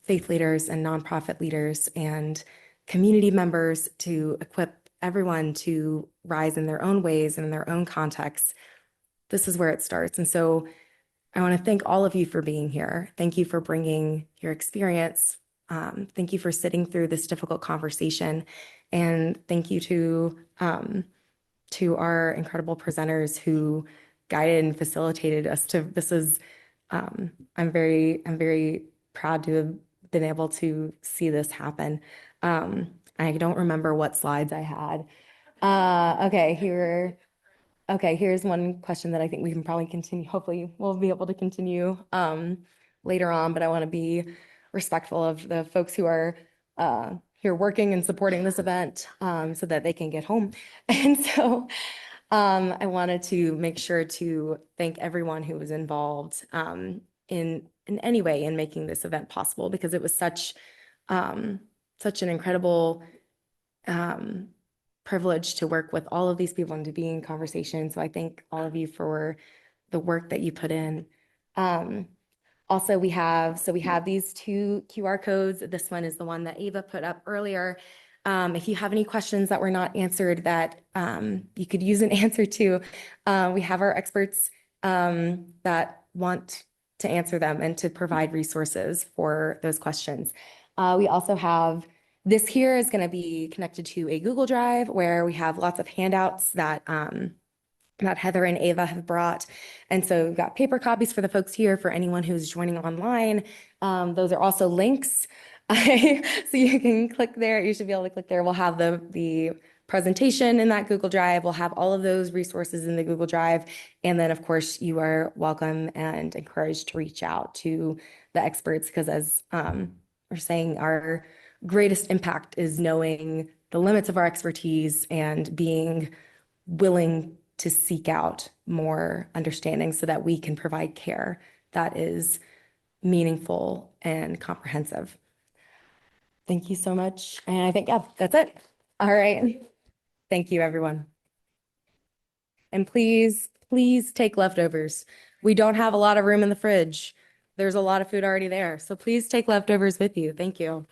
faith leaders and nonprofit leaders and community members to equip everyone to rise in their own ways and in their own contexts, this is where it starts. And so I want to thank all of you for being here. Thank you for bringing your experience. Thank you for sitting through this difficult conversation. And thank you to our incredible presenters who guided and facilitated us to this. I'm very proud to have been able to see this happen. I don't remember what slides I had. Okay, here. Okay, here's one question that I think we can probably continue. Hopefully, we'll be able to continue later on, but I want to be respectful of the folks who are here working and supporting this event so that they can get home. And so I wanted to make sure to thank everyone who was involved in any way in making this event possible, because it was such an incredible privilege to work with all of these people and to be in conversation. So I thank all of you for the work that you put in. Also, we have these two QR codes. This one is the one that Ava put up earlier. If you have any questions that were not answered that you could use an answer to, we have our experts that want to answer them and to provide resources for those questions. We also have this here is going to be connected to a Google Drive where we have lots of handouts that Heather and Ava have brought. And so we've got paper copies for the folks here, for anyone who's joining online. Those are also links. So you can click there. You should be able to click there. We'll have the presentation in that Google Drive. We'll have all of those resources in the Google Drive. And then, of course, you are welcome and encouraged to reach out to the experts, because as we're saying, our greatest impact is knowing the limits of our expertise and being willing to seek out more understanding so that we can provide care that is meaningful and comprehensive. Thank you so much. And I think, yeah, that's it. All right. Thank you, everyone. And please take leftovers. We don't have a lot of room in the fridge. There's a lot of food already there. So please take leftovers with you. Thank you.